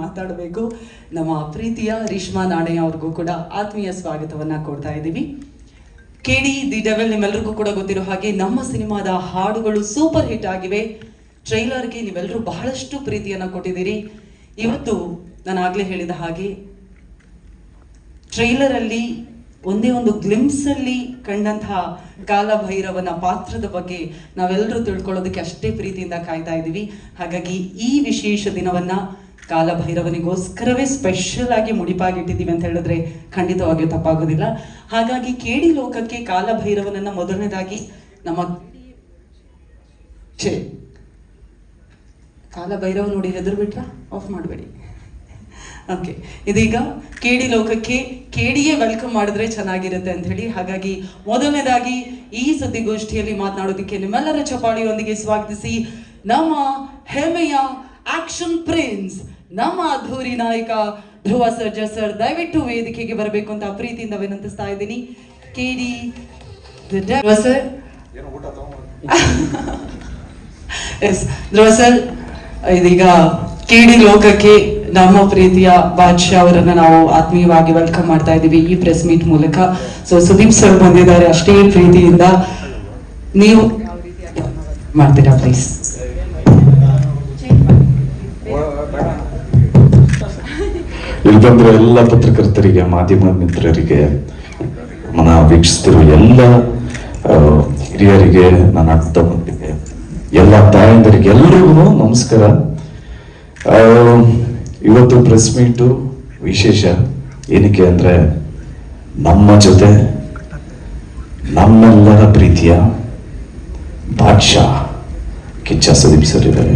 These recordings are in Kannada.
ಮಾತಾಡಬೇಕು. ನಮ್ಮ ಪ್ರೀತಿಯ ರೇಷ್ಮಾ ನಾಣಯ್ಯ ಅವ್ರಿಗೂ ಕೂಡ ಆತ್ಮೀಯ ಸ್ವಾಗತವನ್ನ ಕೊಡ್ತಾ ಇದ್ದೀವಿ. ಕೆಡಿ ದಿ ಡೆವಿಲ್, ನಿಮ್ಮೆಲ್ಲರಿಗೂ ಕೂಡ ಗೊತ್ತಿರೋ ಹಾಗೆ ನಮ್ಮ ಸಿನಿಮಾದ ಹಾಡುಗಳು ಸೂಪರ್ ಹಿಟ್ ಆಗಿವೆ. ಟ್ರೈಲರ್ಗೆ ನೀವೆಲ್ಲರೂ ಬಹಳಷ್ಟು ಪ್ರೀತಿಯನ್ನ ಕೊಟ್ಟಿದ್ದೀರಿ. ಇವತ್ತು ನಾನು ಆಗ್ಲೇ ಹೇಳಿದ ಹಾಗೆ ಟ್ರೈಲರ್ ಅಲ್ಲಿ ಒಂದೇ ಒಂದು ಗ್ಲಿಮ್ಸ್ ಅಲ್ಲಿ ಕಂಡಂತಹ ಕಾಲಭೈರವನ ಪಾತ್ರದ ಬಗ್ಗೆ ನಾವೆಲ್ಲರೂ ತಿಳ್ಕೊಳ್ಳೋದಕ್ಕೆ ಅಷ್ಟೇ ಪ್ರೀತಿಯಿಂದ ಕಾಯ್ತಾ ಇದ್ದೀವಿ. ಹಾಗಾಗಿ ಈ ವಿಶೇಷ ದಿನವನ್ನ ಕಾಲಭೈರವನಿಗೋಸ್ಕರವೇ ಸ್ಪೆಷಲ್ ಆಗಿ ಮುಡಿಪಾಗಿಟ್ಟಿದ್ದೀವಿ ಅಂತ ಹೇಳಿದ್ರೆ ಖಂಡಿತವಾಗಿಯೂ ತಪ್ಪಾಗೋದಿಲ್ಲ. ಹಾಗಾಗಿ ಕೇಡಿ ಲೋಕಕ್ಕೆ ಕಾಲಭೈರವನನ್ನ ಮೊದಲನೇದಾಗಿ ನಮ್ಮ ಕಾಲಭೈರವ ನೋಡಿ ಹೆದರು ಬಿಟ್ರಾ? ಆಫ್ ಮಾಡಬೇಡಿ. ಓಕೆ, ಇದೀಗ ಕೇಡಿ ಲೋಕಕ್ಕೆ ಕೇಡಿಯೇ ವೆಲ್ಕಮ್ ಮಾಡಿದ್ರೆ ಚೆನ್ನಾಗಿರುತ್ತೆ ಅಂತ ಹೇಳಿ, ಹಾಗಾಗಿ ಮೊದಲನೇದಾಗಿ ಈ ಸುದ್ದಿಗೋಷ್ಠಿಯಲ್ಲಿ ಮಾತನಾಡೋದಕ್ಕೆ ನಿಮ್ಮೆಲ್ಲರ ಚಪಾಳಿಯೊಂದಿಗೆ ಸ್ವಾಗತಿಸಿ ನಮ್ಮ ಹೆಮ್ಮೆಯ ಆಕ್ಷನ್ ಪ್ರಿನ್ಸ್, ನಮ್ಮ ಅದ್ಧೂರಿ ನಾಯಕ ಧ್ರುವ ಸರ್ಜಾ ಸರ್ ದಯವಿಟ್ಟು ವೇದಿಕೆಗೆ ಬರಬೇಕು ಅಂತ ಪ್ರೀತಿಯಿಂದ ವಿನಂತಿಸ್ತಾ ಇದ್ದೀನಿ. ಕೇಡಿ ಸರ್, ಎಸ್ ಧ್ರುವ ಸರ್, ಇದೀಗ ಕೇಡಿ ಲೋಕಕ್ಕೆ ನಮ್ಮ ಪ್ರೀತಿಯ ಬಾದ್ಶಾ ಅವರನ್ನ ನಾವು ಆತ್ಮೀಯವಾಗಿ ವೆಲ್ಕಮ್ ಮಾಡ್ತಾ ಇದ್ದೀವಿ ಈ ಪ್ರೆಸ್ ಮೀಟ್ ಮೂಲಕ. ಸೊ ಸುದೀಪ್ ಸರ್ ಬಂದಿದ್ದಾರೆ, ಅಷ್ಟೇ ಪ್ರೀತಿಯಿಂದ ನೀವು ಮಾಡ್ತೀರಾ ಪ್ಲೀಸ್? ಇಲ್ಲಿ ಬಂದಿರೋ ಎಲ್ಲ ಪತ್ರಕರ್ತರಿಗೆ, ಮಾಧ್ಯಮ ಮಿತ್ರರಿಗೆ, ಮನ ವೀಕ್ಷಿಸ್ತಿರೋ ಎಲ್ಲ ಹಿರಿಯರಿಗೆ, ನನ್ನ ಅಣ್ಣ ತಮ್ಮಂದಿರಿಗೆ, ಎಲ್ಲ ತಾಯಂದರಿಗೆ ಎಲ್ಲರಿಗೂ ನಮಸ್ಕಾರ. ಇವತ್ತು ಪ್ರೆಸ್ ಮೀಟು ವಿಶೇಷ ಏನಕ್ಕೆ ಅಂದ್ರೆ ನಮ್ಮ ಜೊತೆ ನಮ್ಮೆಲ್ಲರ ಪ್ರೀತಿಯ ಬಾದ್ಶಾ ಕಿಚ್ಚ ಸುದೀಪ್ ಸರ್ ಇದ್ದಾರೆ.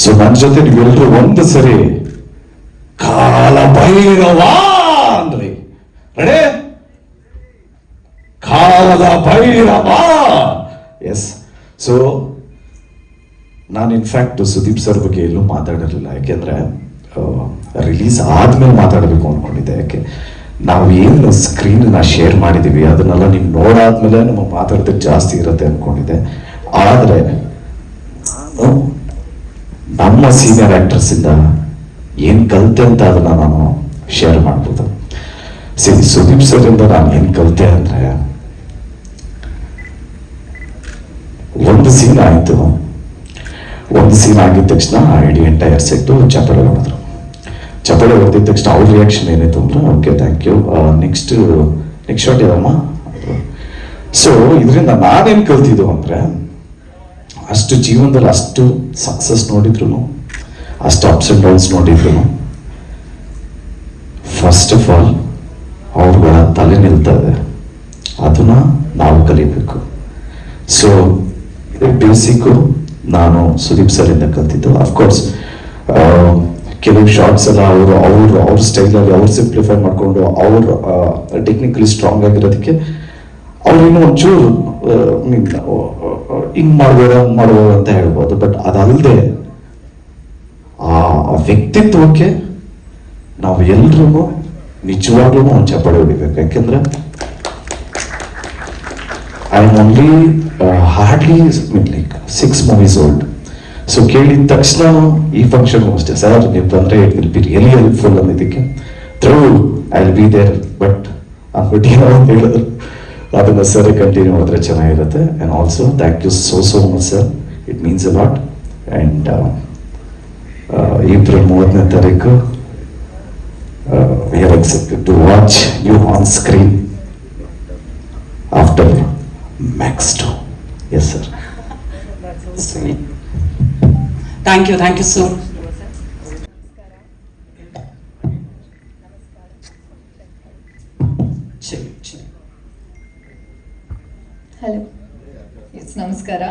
ಸೊ ನನ್ನ ಜೊತೆ ನೀವೆಲ್ಲರೂ ಒಂದು ಸರಿ ಕಾಲಭೈರವ ಅಂದ್ರಿ. ರೆಡಿ? ಕಾಲಭೈರವ. ಎಸ್. ಸೊ ನಾನು ಇನ್ಫ್ಯಾಕ್ಟ್ ಸುದೀಪ್ ಸರ್ ಬಗ್ಗೆ ಎಲ್ಲೂ ಮಾತಾಡಿರಲಿಲ್ಲ, ಯಾಕೆಂದ್ರೆ ರಿಲೀಸ್ ಆದ್ಮೇಲೆ ಮಾತಾಡಬೇಕು ಅಂದ್ಕೊಂಡಿದ್ದೆ. ಯಾಕೆ ನಾವು ಏನು ಸ್ಕ್ರೀನ್ನ ಶೇರ್ ಮಾಡಿದ್ದೀವಿ ಅದನ್ನೆಲ್ಲ ನೀವು ನೋಡಾದ್ಮೇಲೆ ನಮ್ಮ ಮಾತಾಡೋದಕ್ಕೆ ಜಾಸ್ತಿ ಇರುತ್ತೆ ಅಂದ್ಕೊಂಡಿದ್ದೆ. ಆದರೆ ನಮ್ಮ ಸೀನಿಯರ್ ಆಕ್ಟರ್ಸ್ ಇಂದ ಏನ್ ಕಲಿತೆ ಅಂತ ಅದನ್ನ ನಾನು ಶೇರ್ ಮಾಡ್ಬೋದು. ಸುದೀಪ್ ಸರ್ ಇಂದ ನಾನು ಏನ್ ಕಲಿತೆ ಅಂದ್ರೆ, ಒಂದು ಸೀನ್ ಆಯ್ತು, ಒಂದು ಸೀನ್ ಆಗಿದ ತಕ್ಷಣ ಇಡೀ ಎಂಟೈರ್ ಸೆಟ್ಟು ಚಪ್ಪಾಳೆ ಹೊಡೆದ್ರು. ಚಪ್ಪಾಳೆ ಹೊಡೆದಿದ ತಕ್ಷಣ ಅವ್ರ ರಿಯಾಕ್ಷನ್ ಏನಾಯ್ತು ಅಂದ್ರೆ, okay thank you, next shot ಇದಮ್ಮ. ಸೊ ಇದರಿಂದ ನಾನೇನು ಕಲ್ತಿದ್ದು ಅಂದ್ರೆ, ಅಷ್ಟು ಜೀವನದಲ್ಲಿ ಅಷ್ಟು ಸಕ್ಸಸ್ ನೋಡಿದ್ರು, ಅಷ್ಟು ಅಪ್ಸ್ ಅಂಡ್ ಡೌನ್ಸ್ ನೋಡಿದ್ರು, ಫಸ್ಟ್ ಆಫ್ ಆಲ್ ಅವ್ರುಗಳ ತಲೆ ನಿಲ್ತದೆ, ಅದನ್ನ ನಾವು ಕಲಿಬೇಕು. ಸೊ ಇದು ಬೇಸಿಕ್ಕು ನಾನು ಸುದೀಪ್ ಸರ್ ಇಂದ ಕಲ್ತಿದ್ದು. ಅಫ್ಕೋರ್ಸ್ ಕೆಲವು ಶಾರ್ಟ್ಸ್ ಎಲ್ಲ ಅವ್ರ ಸ್ಟೈಲಲ್ಲಿ ಅವ್ರು ಸಿಂಪ್ಲಿಫೈ ಮಾಡಿಕೊಂಡು ಅವ್ರು ಟೆಕ್ನಿಕಲಿ ಸ್ಟ್ರಾಂಗ್ ಆಗಿರೋದಕ್ಕೆ ಅವ್ರೇನು ಒಂಚೂರು ಹಿಂಗ್ ಮಾಡ್ಬೋದ ಅಂತ ಹೇಳ್ಬೋದು. ಬಟ್ ಅದಲ್ಲದೆ ಆ ವ್ಯಕ್ತಿತ್ವಕ್ಕೆ ನಾವು ಎಲ್ರಿಗೂ ನಿಜವಾಗ್ಲೂ ಒಂದು ಚಪ್ಪಾಳೆ ಹೊಡಿಬೇಕು. ಯಾಕೆಂದ್ರೆ I am only hardly like 6 movies old. So ಕೇಳಿದ ತಕ್ಷಣ ಈ ಫಂಕ್ಷನ್ ಅಷ್ಟೇ, ಸರ್ ನೀವು ಬಂದ್ರೆ it will be really helpful ಅನ್ನೋದಕ್ಕೆ through I will be there. But ಅಂದ್ಬಿಟ್ಟು ಅಂತ ಹೇಳಿದ್ರು, ಅದನ್ನ ಸರ್ ಕಂಟಿನ್ಯೂ ಮಾಡಿದ್ರೆ ಚೆನ್ನಾಗಿರುತ್ತೆ. And also thank you so much sir, it means a lot. And April 30ನೇ ತಾರೀಕು we are excited to watch you on screen after Max 2. Yes sir. That's sweet. Thank you sir. Hello. Yes, namaskara.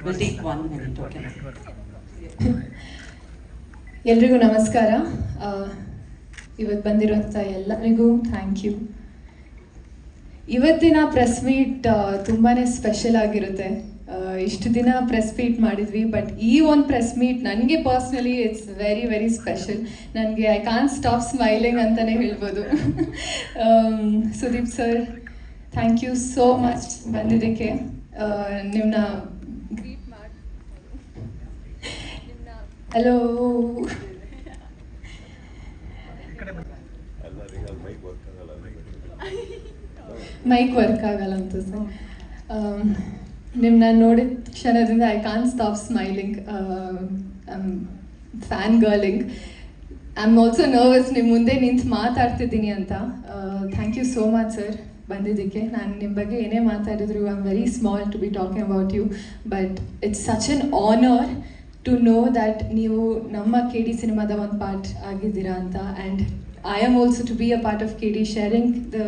We'll take 1 minute, okay? ಎಲ್ರಿಗೂ ನಮಸ್ಕಾರ. ಇವತ್ತು ಬಂದಿರೋಂಥ ಎಲ್ಲರಿಗೂ ಥ್ಯಾಂಕ್ ಯು. ಇವತ್ತಿನ ಪ್ರೆಸ್ ಮೀಟ್ ತುಂಬಾ ಸ್ಪೆಷಲ್ ಆಗಿರುತ್ತೆ. ಇಷ್ಟು ದಿನ ಪ್ರೆಸ್ ಮೀಟ್ ಮಾಡಿದ್ವಿ, ಬಟ್ ಈ ಒಂದು ಪ್ರೆಸ್ ಮೀಟ್ ನನಗೆ personally it's very very special. ನನಗೆ ಐ ಕಾಂಟ್ ಸ್ಟಾಪ್ ಸ್ಮೈಲಿಂಗ್ ಅಂತಲೇ ಹೇಳ್ಬೋದು. Sudeep sir, thank you so much ಬಂದಿದ್ದಕ್ಕೆ. ನಿಮ್ಮನ್ನ ಗ್ರೀಟ್ ಮಾಡಿ ಹಲೋ ಮೈಕ್ ವರ್ಕ್ ಆಗಲ್ಲ ಅಂತ ಸರ್. ನಿಮ್ಮನ್ನ ನೋಡಿದ ಕ್ಷಣದಿಂದ I can't stop smiling, fangirling. I am also nervous ನಿಮ್ಮ ಮುಂದೆ ನಿಂತು ಮಾತಾಡ್ತಿದ್ದೀನಿ ಅಂತ. Thank you so much sir ಬಂದಿದ್ದಕ್ಕೆ. ನಾನು ನಿಮ್ಮ ಬಗ್ಗೆ ಏನೇ ಮಾತಾಡಿದ್ರು I am very small to be talking about you, but it's such an honour to know that ನೀವು ನಮ್ಮ KD ಸಿನಿಮಾದ ಒಂದು ಪಾರ್ಟ್ ಆಗಿದ್ದೀರಾ ಅಂತ. And I am also to be a part of KD, sharing the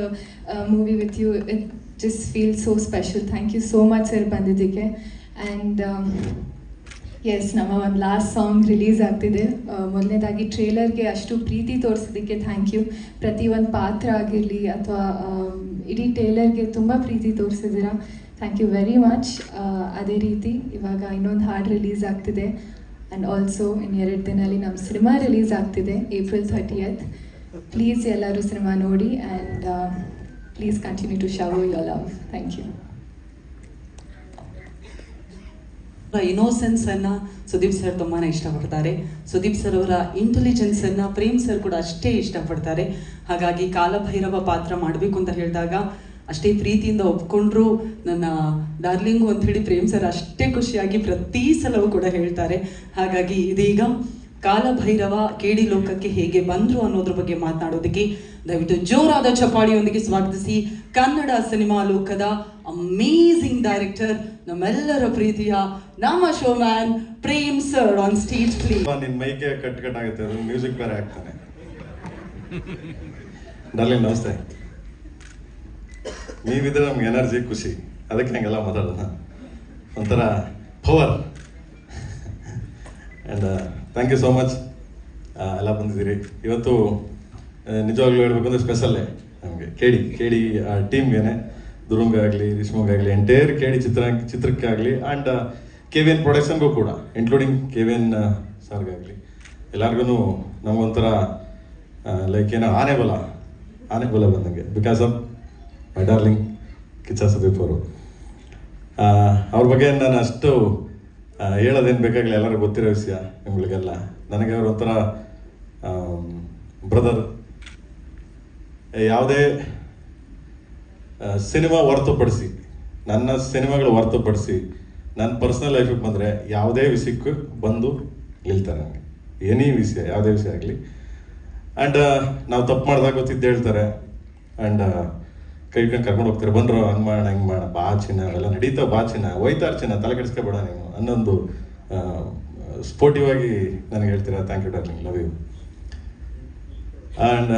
movie with you. It just feels so special. Thank you so much sir ಬಂದಿದ್ದಕ್ಕೆ. And yes, ನಮ್ಮ ಒಂದು ಲಾಸ್ಟ್ ಸಾಂಗ್ ರಿಲೀಸ್ ಆಗ್ತಿದೆ. ಮೊದಲನೇದಾಗಿ ಟ್ರೇಲರ್ಗೆ ಅಷ್ಟು ಪ್ರೀತಿ ತೋರಿಸೋದಕ್ಕೆ ಥ್ಯಾಂಕ್ ಯು. ಪ್ರತಿ ಒಂದು ಪಾತ್ರ ಆಗಿರಲಿ ಅಥವಾ ಇಡೀ ಟ್ರೇಲರ್ಗೆ ತುಂಬ ಪ್ರೀತಿ ತೋರಿಸಿದ್ದೀರಾ, ಥ್ಯಾಂಕ್ ಯು ವೆರಿ ಮಚ್. ಅದೇ ರೀತಿ ಇವಾಗ ಇನ್ನೊಂದು ಹಾಡು ರಿಲೀಸ್ ಆಗ್ತಿದೆ. ಆ್ಯಂಡ್ ಆಲ್ಸೋ ಇನ್ನು 2 ದಿನದಲ್ಲಿ ನಮ್ಮ ಸಿನಿಮಾ ರಿಲೀಸ್ ಆಗ್ತಿದೆ April 30th. ಪ್ಲೀಸ್ ಎಲ್ಲರೂ ಸಿನಿಮಾ ನೋಡಿ and please continue to shower your love. Thank you. Innocence ಅನ್ನ ಸುದೀಪ್ ಸರ್ ತುಂಬಾನೇ ಇಷ್ಟಪಡ್ತಾರೆ. ಸುದೀಪ್ ಸರ್ ಅವರ ಇಂಟೆಲಿಜೆನ್ಸ್ ಅನ್ನ ಪ್ರೇಮ್ ಸರ್ ಕೂಡ ಅಷ್ಟೇ ಇಷ್ಟಪಡ್ತಾರೆ. ಹಾಗಾಗಿ ಕಾಲಭೈರವ ಪಾತ್ರ ಮಾಡಬೇಕು ಅಂತ ಹೇಳಿದಾಗ ಅಷ್ಟೇ ಪ್ರೀತಿಯಿಂದ ಒಪ್ಕೊಂಡ್ರು ನನ್ನ ಡಾರ್ಲಿಂಗು ಅಂತ ಹೇಳಿ ಪ್ರೇಮ್ ಸರ್ ಅಷ್ಟೇ ಖುಷಿಯಾಗಿ ಪ್ರತಿ ಸಲವೂ ಕೂಡ ಹೇಳ್ತಾರೆ. ಹಾಗಾಗಿ ಇದೀಗ ಕಾಲಭೈರವ KD ಲೋಕಕ್ಕೆ ಹೇಗೆ ಬಂದ್ರು ಅನ್ನೋದ್ರ ಬಗ್ಗೆ ಮಾತನಾಡೋದಕ್ಕೆ ದಯವಿಟ್ಟು ಜೋರಾದ ಚಪ್ಪಾಳಿಯೊಂದಿಗೆ ಸ್ವಾಗತಿಸಿ ಕನ್ನಡ ಸಿನಿಮಾ ಲೋಕದ ಅಮೇಝಿಂಗ್ ಡೈರೆಕ್ಟರ್, ನಮ್ಮೆಲ್ಲರ ಪ್ರೀತಿಯ ನಮ್ಮ showman Prem sir on stage please. ನಿನ್ ಮೈಕೆ ಕಟ್ಟಾಗುತ್ತೆ, ಮ್ಯೂಸಿಕ್ ಬೇರೆ ಆಗ್ತಾನೆ. ಡಾರ್ಲಿಂಗ್ ನಮಸ್ತೆ. ನೀವಿದ್ರೆ ನಮ್ಗೆ ಎನರ್ಜಿ, ಖುಷಿ, ಅದಕ್ಕೆ ಹಂಗೆಲ್ಲ ಮಾತಾಡೋಣ, ಒಂಥರ power. And thank you so much ಎಲ್ಲ ಬಂದಿದ್ದೀರಿ ಇವತ್ತು. ನಿಜವಾಗ್ಲೂ ಹೇಳ್ಬೇಕಂದ್ರೆ ಸ್ಪೆಷಲ್ಲೇ ನಮಗೆ KD ಟೀಮ್ಗೆ, ಧ್ರುವಂಗಾಗಲಿ, ರಿಷ್ಮಗಾಗಲಿ, ಎಂಟೈರ್ KD ಚಿತ್ರಕ್ಕಾಗಲಿ ಆ್ಯಂಡ್ KVN ಪ್ರೊಡಕ್ಷನ್ಗೂ ಕೂಡ, ಇನ್ಕ್ಲೂಡಿಂಗ್ KVN ಸರ್ಗಾಗಲಿ, ಎಲ್ಲರಿಗೂ ನಮಗೊಂಥರ ಲೈಕ್ ಏನೋ ಆನೆ ಬಲ ಬಂದಂಗೆ, because of my darling Kiccha Sudeep ಅವರು. ಅವ್ರ ಬಗ್ಗೆ ನಾನು ಅಷ್ಟು ಹೇಳೋದೇನು ಬೇಕಾಗಲಿ, ಎಲ್ಲರೂ ಗೊತ್ತಿರೋ ವಿಷಯ ನಿಮ್ಗಳಿಗೆಲ್ಲ. ನನಗೆ ಅವರು ಒಂಥರ ಬ್ರದರ್. ಯಾವುದೇ ಸಿನಿಮಾ ಹೊರತುಪಡಿಸಿ, ನನ್ನ ಸಿನಿಮಾಗಳು ಹೊರತುಪಡಿಸಿ ನನ್ನ ಪರ್ಸ್ನಲ್ ಲೈಫಿಗೆ ಬಂದರೆ ಯಾವುದೇ ವಿಷಯಕ್ಕೂ ಬಂದು ನಿಲ್ತಾರೆ ನನಗೆ. ಎನಿ ವಿಷಯ, ಯಾವುದೇ ವಿಷಯ ಆಗಲಿ. ಆ್ಯಂಡ್ ನಾವು ತಪ್ಪು ಮಾಡಿದಾಗ ಗೊತ್ತಿದ್ದು ಹೇಳ್ತಾರೆ. ಆ್ಯಂಡ್ ಕೈ ಕರ್ಕೊಂಡು ಹೋಗ್ತಾರೆ, ಬಂದ್ರು ಹಂಗೆ ಮಾಡೋಣ, ಹಿಂಗೆ ಮಾಡೋಣ, ಬಾ ಚಿನ್ನ, ಅವೆಲ್ಲ ನಡೀತಾವೆ, ಬಾ ಚಿನ್ನ, ಹೋಯ್ತಾರ ಚಿನ್ನ, ತಲೆ ಕೆಡಿಸ್ಕೊಬೇಡ ನೀನು ಅನ್ನೊಂದು ಸ್ಪೋರ್ಟಿವ್ ಆಗಿ ನನಗೆ ಹೇಳ್ತೀರಾ. Thank you darling, love you. And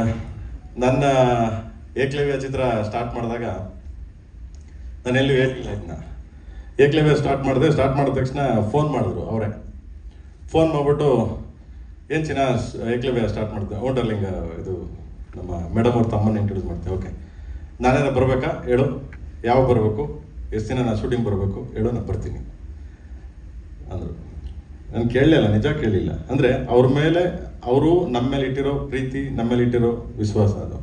ನನ್ನ ಏಕಲವ್ಯ ಚಿತ್ರ ಸ್ಟಾರ್ಟ್ ಮಾಡಿದಾಗ ನಾನು ಎಲ್ಲೂ ಹೇಳಿಲ್ಲ ಇದನ್ನ. ಏಕಲವ್ಯ ಸ್ಟಾರ್ಟ್ ಮಾಡಿದ ತಕ್ಷಣ ಫೋನ್ ಮಾಡಿದ್ರು ಅವರೇ. ಫೋನ್ ಮಾಡಿಬಿಟ್ಟು ಏನು ಚಿನ್ನ ಏಕಲವ್ಯ ಸ್ಟಾರ್ಟ್ ಮಾಡ್ತೇವೆ, ಓ ಡಾರ್ಲಿಂಗ್ ಇದು ನಮ್ಮ ಮೇಡಮ್ ಅವ್ರ ತಮ್ಮನ್ನ ಇಂಟ್ರೊಡ್ಯೂಸ್ ಮಾಡ್ತೇವೆ. ಓಕೆ, ನಾನೇನ ಬರಬೇಕಾ ಹೇಳು, ಯಾವಾಗ ಬರಬೇಕು, ಎಷ್ಟು ದಿನ ನಾನು ಶೂಟಿಂಗ್ ಬರಬೇಕು ಹೇಳು, ನಾನು ಬರ್ತೀನಿ ಅಂದರು. ನಾನು ಕೇಳಲಿಲ್ಲ, ನಿಜ ಕೇಳಲಿಲ್ಲ. ಅಂದರೆ ಅವ್ರ ಮೇಲೆ, ಅವರು ನಮ್ಮ ಮೇಲೆ ಇಟ್ಟಿರೋ ಪ್ರೀತಿ, ನಮ್ಮ ಮೇಲೆ ಇಟ್ಟಿರೋ ವಿಶ್ವಾಸ ಅದು.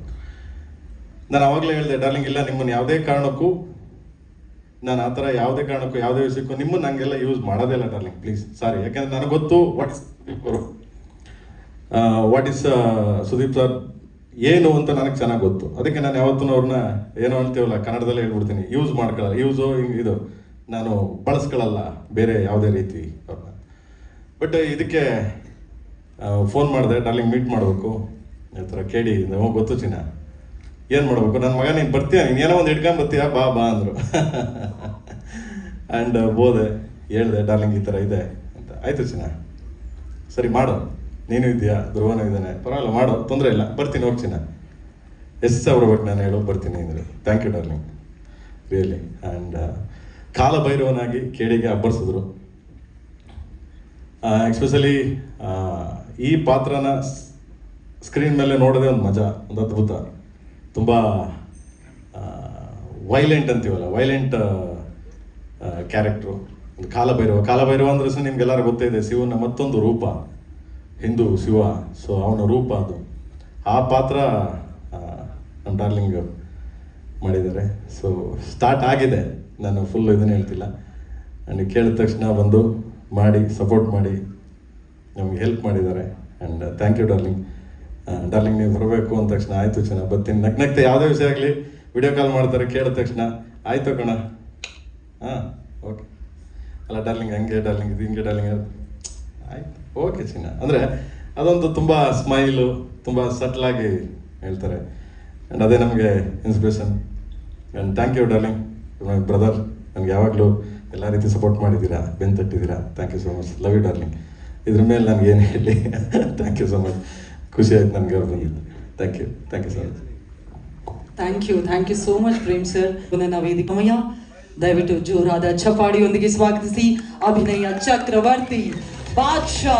ನಾನು ಆವಾಗಲೇ ಹೇಳಿದೆ, ಡಾರ್ಲಿಂಗ್ ಇಲ್ಲ, ನಿಮ್ಮನ್ನು ಯಾವುದೇ ಕಾರಣಕ್ಕೂ ನಾನು ಆ ಥರ ಯಾವುದೇ ಕಾರಣಕ್ಕೂ ಯಾವುದೇ ವಿಷಯಕ್ಕೂ ನಿಮ್ಮನ್ನು ಹಂಗೆಲ್ಲ ಯೂಸ್ ಮಾಡೋದೇ ಇಲ್ಲ ಡಾರ್ಲಿಂಗ್, ಪ್ಲೀಸ್, ಸಾರಿ. ಯಾಕೆಂದರೆ ನನಗೆ ಗೊತ್ತು ವಾಟ್ ಇಸ್ ಸುದೀಪ್ ಸರ್ ಏನು ಅಂತ ನನಗೆ ಚೆನ್ನಾಗಿ ಗೊತ್ತು. ಅದಕ್ಕೆ ನಾನು ಯಾವತ್ತೂ ಅವ್ರನ್ನ ಏನೋ ಅಂತೀವಲ್ಲ ಕನ್ನಡದಲ್ಲೇ ಹೇಳ್ಬಿಡ್ತೀನಿ, ಯೂಸ್ ಮಾಡ್ಕೊಳ್ಳಲ್ಲ, ಇದು ನಾನು ಬಳಸ್ಕೊಳ್ಳಲ್ಲ ಬೇರೆ ಯಾವುದೇ ರೀತಿ ಅವ್ರನ್ನ. ಬಟ್ ಇದಕ್ಕೆ ಫೋನ್ ಮಾಡಿದೆ, ಡಾರ್ಲಿಂಗ್ ಮೀಟ್ ಮಾಡಬೇಕು ಈ ಥರ KD ಗೊತ್ತು ಚಿನ್ನ, ಏನು ಮಾಡಬೇಕು, ನನ್ನ ಮಗ ನೀನು ಬರ್ತೀಯ, ನೀನು ಏನೋ ಒಂದು ಹಿಡ್ಕೊಂಡು ಬರ್ತೀಯಾ, ಬಾ ಅಂದರು. ಆ್ಯಂಡ್ ಹೋದೆ, ಹೇಳಿದೆ ಡಾರ್ಲಿಂಗ್ ಈ ಥರ ಇದೆ ಅಂತ. ಆಯಿತು ಚಿನ್ನ, ಸರಿ ಮಾಡು, ನೀನು ಇದೆಯಾ, ಧ್ರುವನೂ ಇದ್ದಾನೆ, ಪರವಾಗಿಲ್ಲ ಮಾಡು, ತೊಂದರೆ ಇಲ್ಲ, ಬರ್ತೀನಿ, ಹೋಗಿ ಚಿನ್ನ, ಎಷ್ಟು ಸಾವಿರ ಬೇಕು ನಾನು ಹೇಳೋ ಬರ್ತೀನಿ ಅಂದರೆ. Thank you darling, really. And ಕಾಲಭೈರವನಾಗಿ KDಗೆ ಅಬ್ಬರಿಸಿದ್ರು. ಎಸ್ಪೆಷಲಿ ಈ ಪಾತ್ರನ ಸ್ಕ್ರೀನ್ ಮೇಲೆ ನೋಡೋದೇ ಒಂದು ಮಜಾ, ಒಂದು ಅದ್ಭುತ. ತುಂಬ ವೈಲೆಂಟ್ ಅಂತೀವಲ್ಲ, ವೈಲೆಂಟ್ ಕ್ಯಾರೆಕ್ಟ್ರು. ಒಂದು ಕಾಲಭೈರವ ಅಂದ್ರೆ ಸಹ ನಿಮ್ಗೆಲ್ಲರೂ ಗೊತ್ತೇ ಇದೆ, ಶಿವನ ಮತ್ತೊಂದು ರೂಪ, ಹಿಂದೂ ಶಿವ. ಸೊ ಅವನ ರೂಪ ಅದು. ಆ ಪಾತ್ರ ನಮ್ಮ ಡಾರ್ಲಿಂಗ್ ಮಾಡಿದ್ದಾರೆ. ಸೊ ಸ್ಟಾರ್ಟ್ ಆಗಿದೆ, ನಾನು ಫುಲ್ ಇದನ್ನು ಹೇಳ್ತಿಲ್ಲ. ಆ್ಯಂಡ್ ಕೇಳಿದ ತಕ್ಷಣ ಬಂದು ಮಾಡಿ ಸಪೋರ್ಟ್ ಮಾಡಿ ನಮಗೆ ಹೆಲ್ಪ್ ಮಾಡಿದ್ದಾರೆ. And thank you darling. Darling ನೀವು ಬರಬೇಕು ಅಂದ ತಕ್ಷಣ ಆಯಿತು ಚೆನ್ನಾಗಿ ಬರ್ತೀನಿ. ನಗ್ನಗ್ತೆ ಯಾವುದೇ ವಿಷಯ ಆಗಲಿ ವಿಡಿಯೋ ಕಾಲ್ ಮಾಡ್ತಾರೆ, ಕೇಳಿದ ತಕ್ಷಣ ಆಯಿತು ಕಣ, ಹಾಂ ಓಕೆ, ಅಲ್ಲ ಡಾರ್ಲಿಂಗ್ ಹಂಗೆ ಡಾರ್ಲಿಂಗ್ ಇದು ಹಿಂಗೆ ಡಾರ್ಲಿಂಗ್ ಆಯ್ತು ಓಕೆ ಚಿನ್ನ ಅಂದರೆ ಅದೊಂದು ತುಂಬ ಸ್ಮೈಲು, ತುಂಬ ಸಟ್ಲಾಗಿ ಹೇಳ್ತಾರೆ. ಆ್ಯಂಡ್ ಅದೇ ನಮಗೆ inspiration. And thank you darling, my brother. ನನಗೆ ಯಾವಾಗಲೂ ಎಲ್ಲ ರೀತಿ ಸಪೋರ್ಟ್ ಮಾಡಿದ್ದೀರಾ, ಬೆನ್ನು ತಟ್ಟಿದ್ದೀರಾ. Thank you so much, love you darling. ಇದ್ರ ಮೇಲೆ ನನಗೆ ಏನು ಹೇಳಿ. ಥ್ಯಾಂಕ್ ಯು ಸೊ ಮಚ್, ಖುಷಿ ಆಯ್ತು ನನಗೆ ಅವ್ರು ಬಂದಿದ್ದು. Thank you so much. Thank you so much Prem sir. ನನ್ನ ವೇದಿಕಮಯ ದಯವಿಟ್ಟು ಜೋರಾದ ಚಪಾಡಿಯೊಂದಿಗೆ ಸ್ವಾಗತಿಸಿ ಅಭಿನಯ ಚಕ್ರವರ್ತಿ ಬಾದ್ಶಾ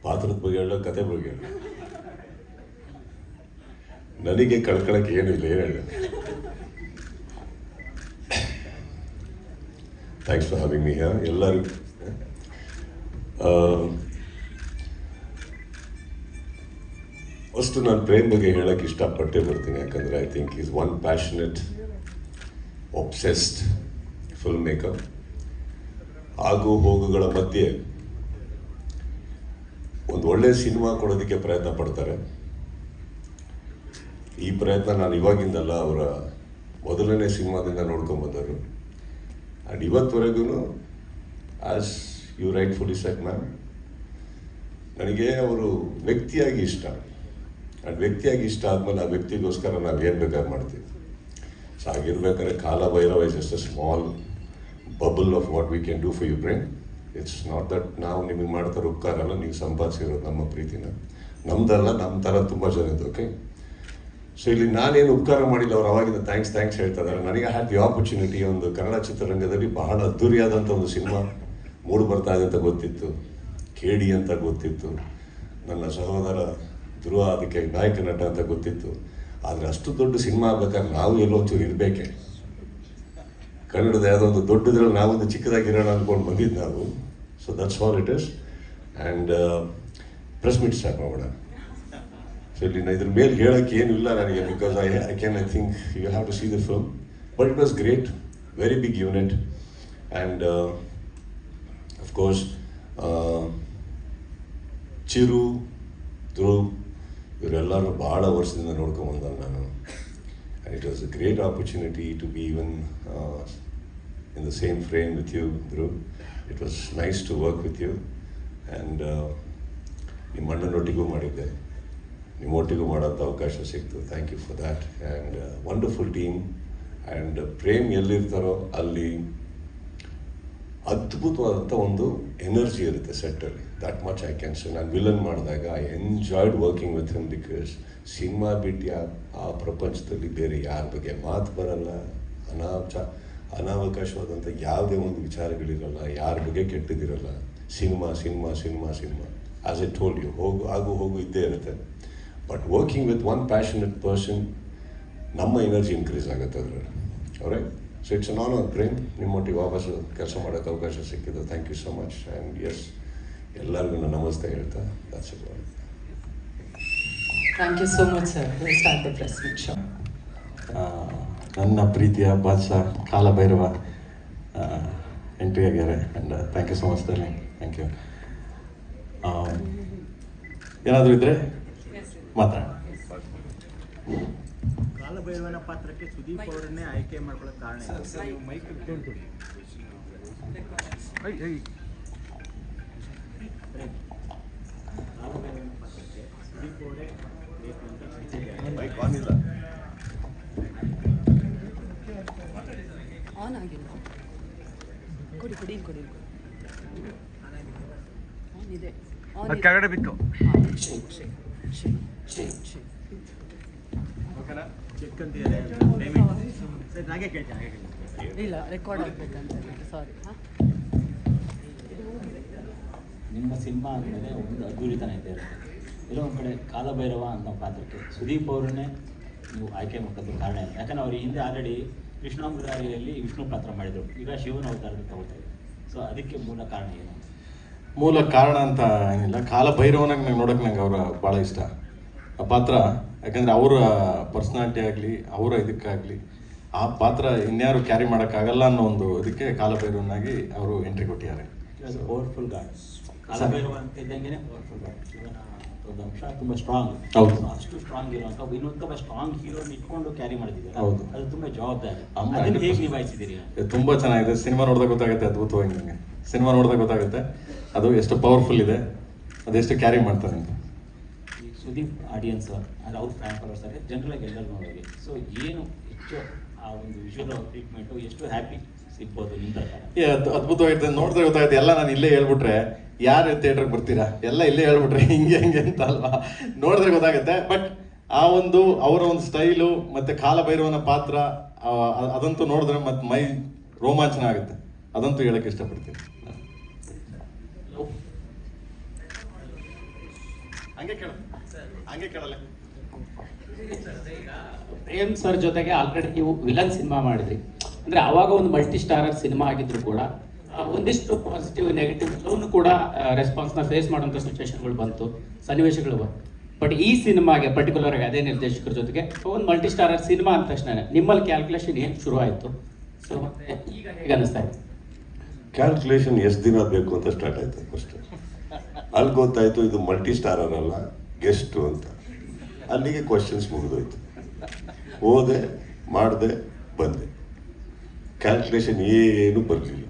ಪಾತ್ರದ ಬಗ್ಗೆ ಹೇಳೋ, ಕತೆ ಬಗ್ಗೆ ಹೇಳೋ, ನನಗೆ ಕಳ್ಕೊಳಕ್ಕೆ ಏನಿಲ್ಲ, ಏನು ಹೇಳ. Thanks for having me here ಎಲ್ಲರಿಗೂ. ಫಸ್ಟು ನಾನು ಪ್ರೇಮ್ ಬಗ್ಗೆ ಹೇಳೋಕ್ಕೆ ಇಷ್ಟಪಟ್ಟೇ ಬರ್ತೀನಿ. ಯಾಕಂದರೆ I think is one passionate obsessed film maker. ಆಗು ಹೋಗುಗಳ ಮಧ್ಯೆ ಒಂದು ಒಳ್ಳೆ ಸಿನಿಮಾ ಕೊಡೋದಕ್ಕೆ ಪ್ರಯತ್ನ ಪಡ್ತಾರೆ. ಈ ಪ್ರಯತ್ನ ನಾನು ಇವಾಗಿಂದಲ್ಲ, ಅವರ ಮೊದಲನೇ ಸಿನಿಮಾದಿಂದ ನೋಡ್ಕೊಂಬಂದರು. ಆ್ಯಂಡ್ ಇವತ್ತುವರೆಗೂ as you rightfully said ma'am, ನನಗೆ ಅವರು ವ್ಯಕ್ತಿಯಾಗಿ ಇಷ್ಟ. ಆ್ಯಂಡ್ ವ್ಯಕ್ತಿಯಾಗಿ ಇಷ್ಟ ಆದಮೇಲೆ ಆ ವ್ಯಕ್ತಿಗೋಸ್ಕರ ನಾವು ಏನು ಬೇಕಾದ್ರೆ ಮಾಡ್ತೀವಿ. ಸೊ ಹಾಗಿರ್ಬೇಕಾದ್ರೆ Kaala Bhairava is just a small bubble of what we can do for you brain. It's not that ನಾವು ನಿಮಗೆ ಮಾಡ್ತಾರೆ ಉಪಕಾರ ಅಲ್ಲ, ನೀವು ಸಂಪಾದಿಸಿರೋದು ನಮ್ಮ ಪ್ರೀತಿನ, ನಮ್ದಲ್ಲ, ನಮ್ಮ ಥರ ತುಂಬ ಜನ ಇದ್ದು. ಓಕೆ, ಸೊ ಇಲ್ಲಿ ನಾನೇನು ಉಪಕಾರ ಮಾಡಿಲ್ಲ, ಅವ್ರು ಅವಾಗಿಂದ ಥ್ಯಾಂಕ್ಸ್ ಹೇಳ್ತಾ ಇದ್ದಾರೆ. ನನಗೆ ಹ್ಯಾಡ್ ದಿ ಆಪರ್ಚುನಿಟಿ ಒಂದು ಕನ್ನಡ ಚಿತ್ರರಂಗದಲ್ಲಿ ಬಹಳ ಅದ್ದೂರಿಯಾದಂಥ ಒಂದು ಸಿನಿಮಾ ಮೂಡು ಬರ್ತಾ ಇದೆ ಅಂತ ಗೊತ್ತಿತ್ತು, ಕೇಡಿ ಅಂತ ಗೊತ್ತಿತ್ತು, ನನ್ನ ಸಹೋದರ ಧ್ರುವ ಅದಕ್ಕೆ ನಾಯಕ ನಟ ಅಂತ ಗೊತ್ತಿತ್ತು. ಆದರೆ ಅಷ್ಟು ದೊಡ್ಡ ಸಿನಿಮಾ ಆಗ್ಬೇಕಾದ್ರೆ ನಾವು ಎಲ್ಲೋ ಒಂಚೂರು ಇರಬೇಕೆ. ಕನ್ನಡದ ಯಾವುದೋ ಒಂದು ದೊಡ್ಡದ್ರಲ್ಲಿ ನಾವೊಂದು ಚಿಕ್ಕದಾಗಿರೋಣ ಅಂದ್ಕೊಂಡು ಬಂದಿದ್ದು ನಾವು. So that's all it is. And press meet start ಮಾಡೋಣ. ಸೊ ಇಲ್ಲಿ ಇದ್ರ ಮೇಲೆ ಹೇಳೋಕ್ಕೆ ಏನೂ ಇಲ್ಲ ನನಗೆ, because I think you have to see the film. But it was great, very big unit. And of course Chiru, Dhruv ಇವರೆಲ್ಲರೂ ಭಾಳ ವರ್ಷದಿಂದ ನೋಡ್ಕೊಂಬಂದ ನಾನು. And it was a great opportunity to be even in the same frame with you Dhruv. It was nice to work with you. And ನಿಮ್ಮ ಅಣ್ಣನೊಟ್ಟಿಗೂ ಮಾಡಿದ್ದೆ, ನಿಮ್ಮೊಟ್ಟಿಗೂ ಮಾಡೋಂಥ ಅವಕಾಶ ಸಿಕ್ತು. Thank you for that. And wonderful team. And Prem ಎಲ್ಲಿರ್ತಾರೋ ಅಲ್ಲಿ ಅದ್ಭುತವಾದಂಥ ಒಂದು ಎನರ್ಜಿ ಇರುತ್ತೆ ಸೆಟ್ಟಲ್ಲಿ. That much I can say. ನಾನು ವಿಲನ್ ಮಾಡಿದಾಗ I enjoyed working with him, because cinema ಬಿಟ್ಟು ಆ ಪ್ರಪಂಚದಲ್ಲಿ ಬೇರೆ ಯಾರ ಬಗ್ಗೆ ಮಾತು ಬರಲ್ಲ, ಅನಾವಕಾಶವಾದಂಥ ಯಾವುದೇ ಒಂದು ವಿಚಾರಗಳಿರಲ್ಲ, ಯಾರ ಬಗ್ಗೆ ಕೆಟ್ಟದಿರಲ್ಲ. Cinema as I told you, ಹೋಗು ಇದ್ದೇ ಇರುತ್ತೆ. But working with one passionate person, ನಮ್ಮ ಎನರ್ಜಿ ಇನ್ಕ್ರೀಸ್ ಆಗುತ್ತೆ ಅದರಲ್ಲಿ. ಅವರೇ, so it's an honour Prem, ನಿಮ್ಮೊಟ್ಟಿಗೆ ವಾಪಸ್ಸು ಕೆಲಸ ಮಾಡೋಕ್ಕೆ ಅವಕಾಶ ಸಿಕ್ಕಿದ್ದು. Thank you so much. And yes, ಎಲ್ಲರಿಗೂ ನಾನು ನಮಸ್ತೆ ಹೇಳ್ತಾ that's it. Thank you so much sir. Start the press meet show. ನನ್ನ ಪ್ರೀತಿಯ ಬಾದ್ಶಾ ಕಾಲಭೈರವ ಎಂಟ್ರಿ ಆಗ್ಯಾರೆ. And thank you so much darling. Thank you. ಏನಾದರೂ ಇದ್ದರೆ ಮಾತಾಡ. ಕಾಲಭೈರವನ ಪಾತ್ರಕ್ಕೆ ಸುದೀಪ್ ಅವರನ್ನೇ ಆಯ್ಕೆ ಮಾಡ್ಕೊಳ್ಳೋಕೆ ಕಾರಣ ಕಾಲಭೈರವನ ಪಾತ್ರಕ್ಕೆ ಸುದೀಪ್ ಅವರೇ ಬೇಕು ಅಂತ ಆನ್ ಆಗಿಲ್ಲ. ಕೊಡಿ ಆನ್ ಇದೆ. ಕೆಳಗಡೆ ಬಿತ್ತು. ಚೆಕ್ ಅಂತಿದ್ದಾರೆ ಪೇಮೆಂಟ್. ಸರಿ, ಹಾಗೆ ಕೇಳ್ತೀನಿ. ಇಲ್ಲ, ರೆಕಾರ್ಡ್ ಆಗಬೇಕಂತ. ಸಾರಿ. ನಿಮ್ಮ ಸಿನಿಮಾ ಅಂದಮೇಲೆ ಒಂದು ಅದ್ಧೂರಿತನ ಇದೆ. ಎಲ್ಲೋ ಒಂದು ಕಡೆ ಕಾಲಭೈರವ ಅನ್ನೋ ಪಾತ್ರಕ್ಕೆ ಸುದೀಪ್ ಅವರನ್ನೇ ನೀವು ಆಯ್ಕೆ ಮಾಡೋದು ಕಾರಣ ಇಲ್ಲ. ಯಾಕಂದರೆ ಅವ್ರು ಹಿಂದೆ ಆಲ್ರೆಡಿ ಕೃಷ್ಣಾಮೃತಾರಿಯಲ್ಲಿ ವಿಷ್ಣು ಪಾತ್ರ ಮಾಡಿದರು, ಈಗ ಶಿವನ ಅವತಾರದಲ್ಲಿ ತಗೋತಾ ಇದ್ದಾರೆ. ಸೊ ಅದಕ್ಕೆ ಮೂಲ ಕಾರಣ ಏನು? ಮೂಲ ಕಾರಣ ಅಂತ ಏನಿಲ್ಲ, ಕಾಲಭೈರವನಾಗಿ ನಂಗೆ ನೋಡೋಕೆ ನಂಗೆ ಅವರ ಭಾಳ ಇಷ್ಟ ಆ ಪಾತ್ರ. ಯಾಕಂದರೆ ಅವರ ಪರ್ಸ್ನಾಲಿಟಿ ಆಗಲಿ, ಅವರ ಇದಕ್ಕಾಗಲಿ ಆ ಪಾತ್ರ ಇನ್ಯಾರು ಕ್ಯಾರಿ ಮಾಡೋಕ್ಕಾಗಲ್ಲ ಅನ್ನೋ ಒಂದು ಇದಕ್ಕೆ ಕಾಲಭೈರವನಾಗಿ ಅವರು ಎಂಟ್ರಿ ಕೊಟ್ಟಿದ್ದಾರೆ. ಪವರ್ಫುಲ್ ಗಾಡ್, ಕಾಲಭೈರವ ಅಂತ ಇದ್ದಂಗೆ ಪವರ್ಫುಲ್ ಗಾಡ್. ಇವನ ಒಂದು ಅಂಶ ತುಂಬ ಸ್ಟ್ರಾಂಗ್, ಹೌದು. ಅಷ್ಟು ಸ್ಟ್ರಾಂಗ್ ಇರುವಂಥ ಇನ್ನೊಂದು ಸ್ಟ್ರಾಂಗ್ ಹೀರೋನ ಇಟ್ಕೊಂಡು ಕ್ಯಾರಿ ಮಾಡಿದ್ದೀರಾ. ಹೌದು. ಅದು ತುಂಬ ಜವಾಬ್ದಾರಿ. ಅಮ್ಮ, ಅದನ್ನು ಹೇಗೆ ನಿಭಾಯಿಸಿದ್ದೀರಿ? ತುಂಬ ಚೆನ್ನಾಗಿದೆ. ಸಿನಿಮಾ ನೋಡಿದಾಗ ಗೊತ್ತಾಗುತ್ತೆ, ಅದ್ಭುತವಾಗಿ ನನಗೆ ಸಿನಿಮಾ ನೋಡಿದಾಗ ಗೊತ್ತಾಗುತ್ತೆ ಅದು ಎಷ್ಟು ಪವರ್ಫುಲ್ ಇದೆ, ಅದೆಷ್ಟು ಕ್ಯಾರಿ ಮಾಡ್ತಾರೆ ಅಂತ. ಈ ಸುದೀಪ್ ಆಡಿಯನ್ಸ್ ಅಂದರೆ ಅವ್ರ ಫ್ಯಾನ್ ಫಾಲೋವರ್ಸ್ ಆದರೆ ಜನರಲಾಗಿ ಎಲ್ಲರೂ ನೋಡೋದು. ಸೊ ಏನು ಹೆಚ್ಚು ಆ ಒಂದು ವಿಷುವಲ್ ಟ್ರೀಟ್ಮೆಂಟು ಎಷ್ಟು ಹ್ಯಾಪಿ ಸಿಗ್ಬೋದು ನಿಮ್ಮ ಪ್ರಕಾರ? ಅದ್ಭುತವಾಗಿದೆ, ನೋಡಿದ್ರೆ ಗೊತ್ತಾಗುತ್ತೆ. ಎಲ್ಲ ನಾನು ಇಲ್ಲೇ ಹೇಳ್ಬಿಟ್ರೆ ಯಾರು ಥಿಯೇಟ್ರಿಗೆ ಬರ್ತೀರಾ, ಎಲ್ಲ ಇಲ್ಲೇ ಹೇಳ್ಬಿಟ್ರೆ ಹಿಂಗೆ ಅಂತ ಅಲ್ವಾ, ನೋಡಿದ್ರೆ ಗೊತ್ತಾಗುತ್ತೆ. ಬಟ್ ಆ ಒಂದು ಅವರ ಒಂದು ಸ್ಟೈಲು ಮತ್ತು ಕಾಲಭೈರವನ ಪಾತ್ರ ಅದಂತೂ ನೋಡಿದ್ರೆ ಮತ್ತೆ ಮೈ ರೋಮಾಂಚನ ಆಗುತ್ತೆ, ಅದಂತೂ ಹೇಳಕ್ಕೆ ಇಷ್ಟಪಡ್ತೀನಿ. ಹಂಗೆ ಕೇಳಲ್ಲ. ಪ್ರೇಮ್ ಸರ್ ಜೊತೆಗೆ ಆಲ್ರೆಡಿ ನೀವು ವಿಲನ್ ಸಿನಿಮಾ ಮಾಡಿದ್ರಿ, ಅಂದರೆ ಆವಾಗ ಒಂದು ಮಲ್ಟಿ ಸ್ಟಾರರ್ ಸಿನಿಮಾ ಆಗಿದ್ರು ಕೂಡ ಒಂದಿಷ್ಟು ಪಾಸಿಟಿವ್ ನೆಗೆಟಿವ್ ಎಲ್ಲವನ್ನೂ ಕೂಡ ರೆಸ್ಪಾನ್ಸ್ನ ಫೇಸ್ ಮಾಡೋಂಥ ಸಿಚುವೇಶನ್ಗಳು ಬಂತು, ಸನ್ನಿವೇಶಗಳು ಬಂತು. ಬಟ್ ಈ ಸಿನಿಮಾಗೆ ಪರ್ಟಿಕ್ಯುಲರ್ ಆಗಿ ಅದೇ ನಿರ್ದೇಶಕರ ಜೊತೆಗೆ ಒಂದು ಮಲ್ಟಿ ಸ್ಟಾರರ್ ಸಿನಿಮಾ ಅಂದ ತಕ್ಷಣ ನಿಮ್ಮಲ್ಲಿ ಕ್ಯಾಲ್ಕುಲೇಷನ್ ಏನು ಶುರು ಆಯಿತು? ಸೊ ಮತ್ತೆ ಈಗ ಹೇಗೆ ಅನಿಸ್ತಾ ಇದೆ? ಕ್ಯಾಲ್ಕುಲೇಷನ್ ಎಷ್ಟು ದಿನ ಬೇಕು ಅಂತ ಸ್ಟಾರ್ಟ್ ಆಯ್ತು ಫಸ್ಟ್. ಅಲ್ಲಿ ಗೊತ್ತಾಯ್ತು ಇದು ಮಲ್ಟಿ ಸ್ಟಾರರ್ ಅಲ್ಲ, ಗೆಸ್ಟು ಅಂತ. ಅಲ್ಲಿಗೆ ಕ್ವಶನ್ಸ್ ಮುಗಿದೋಯ್ತು. ಹೋದೆ, ಮಾಡಿದೆ, ಬಂದೆ. ಕ್ಯಾಲ್ಕುಲೇಷನ್ ಏನು ಬರಲಿಲ್ಲ.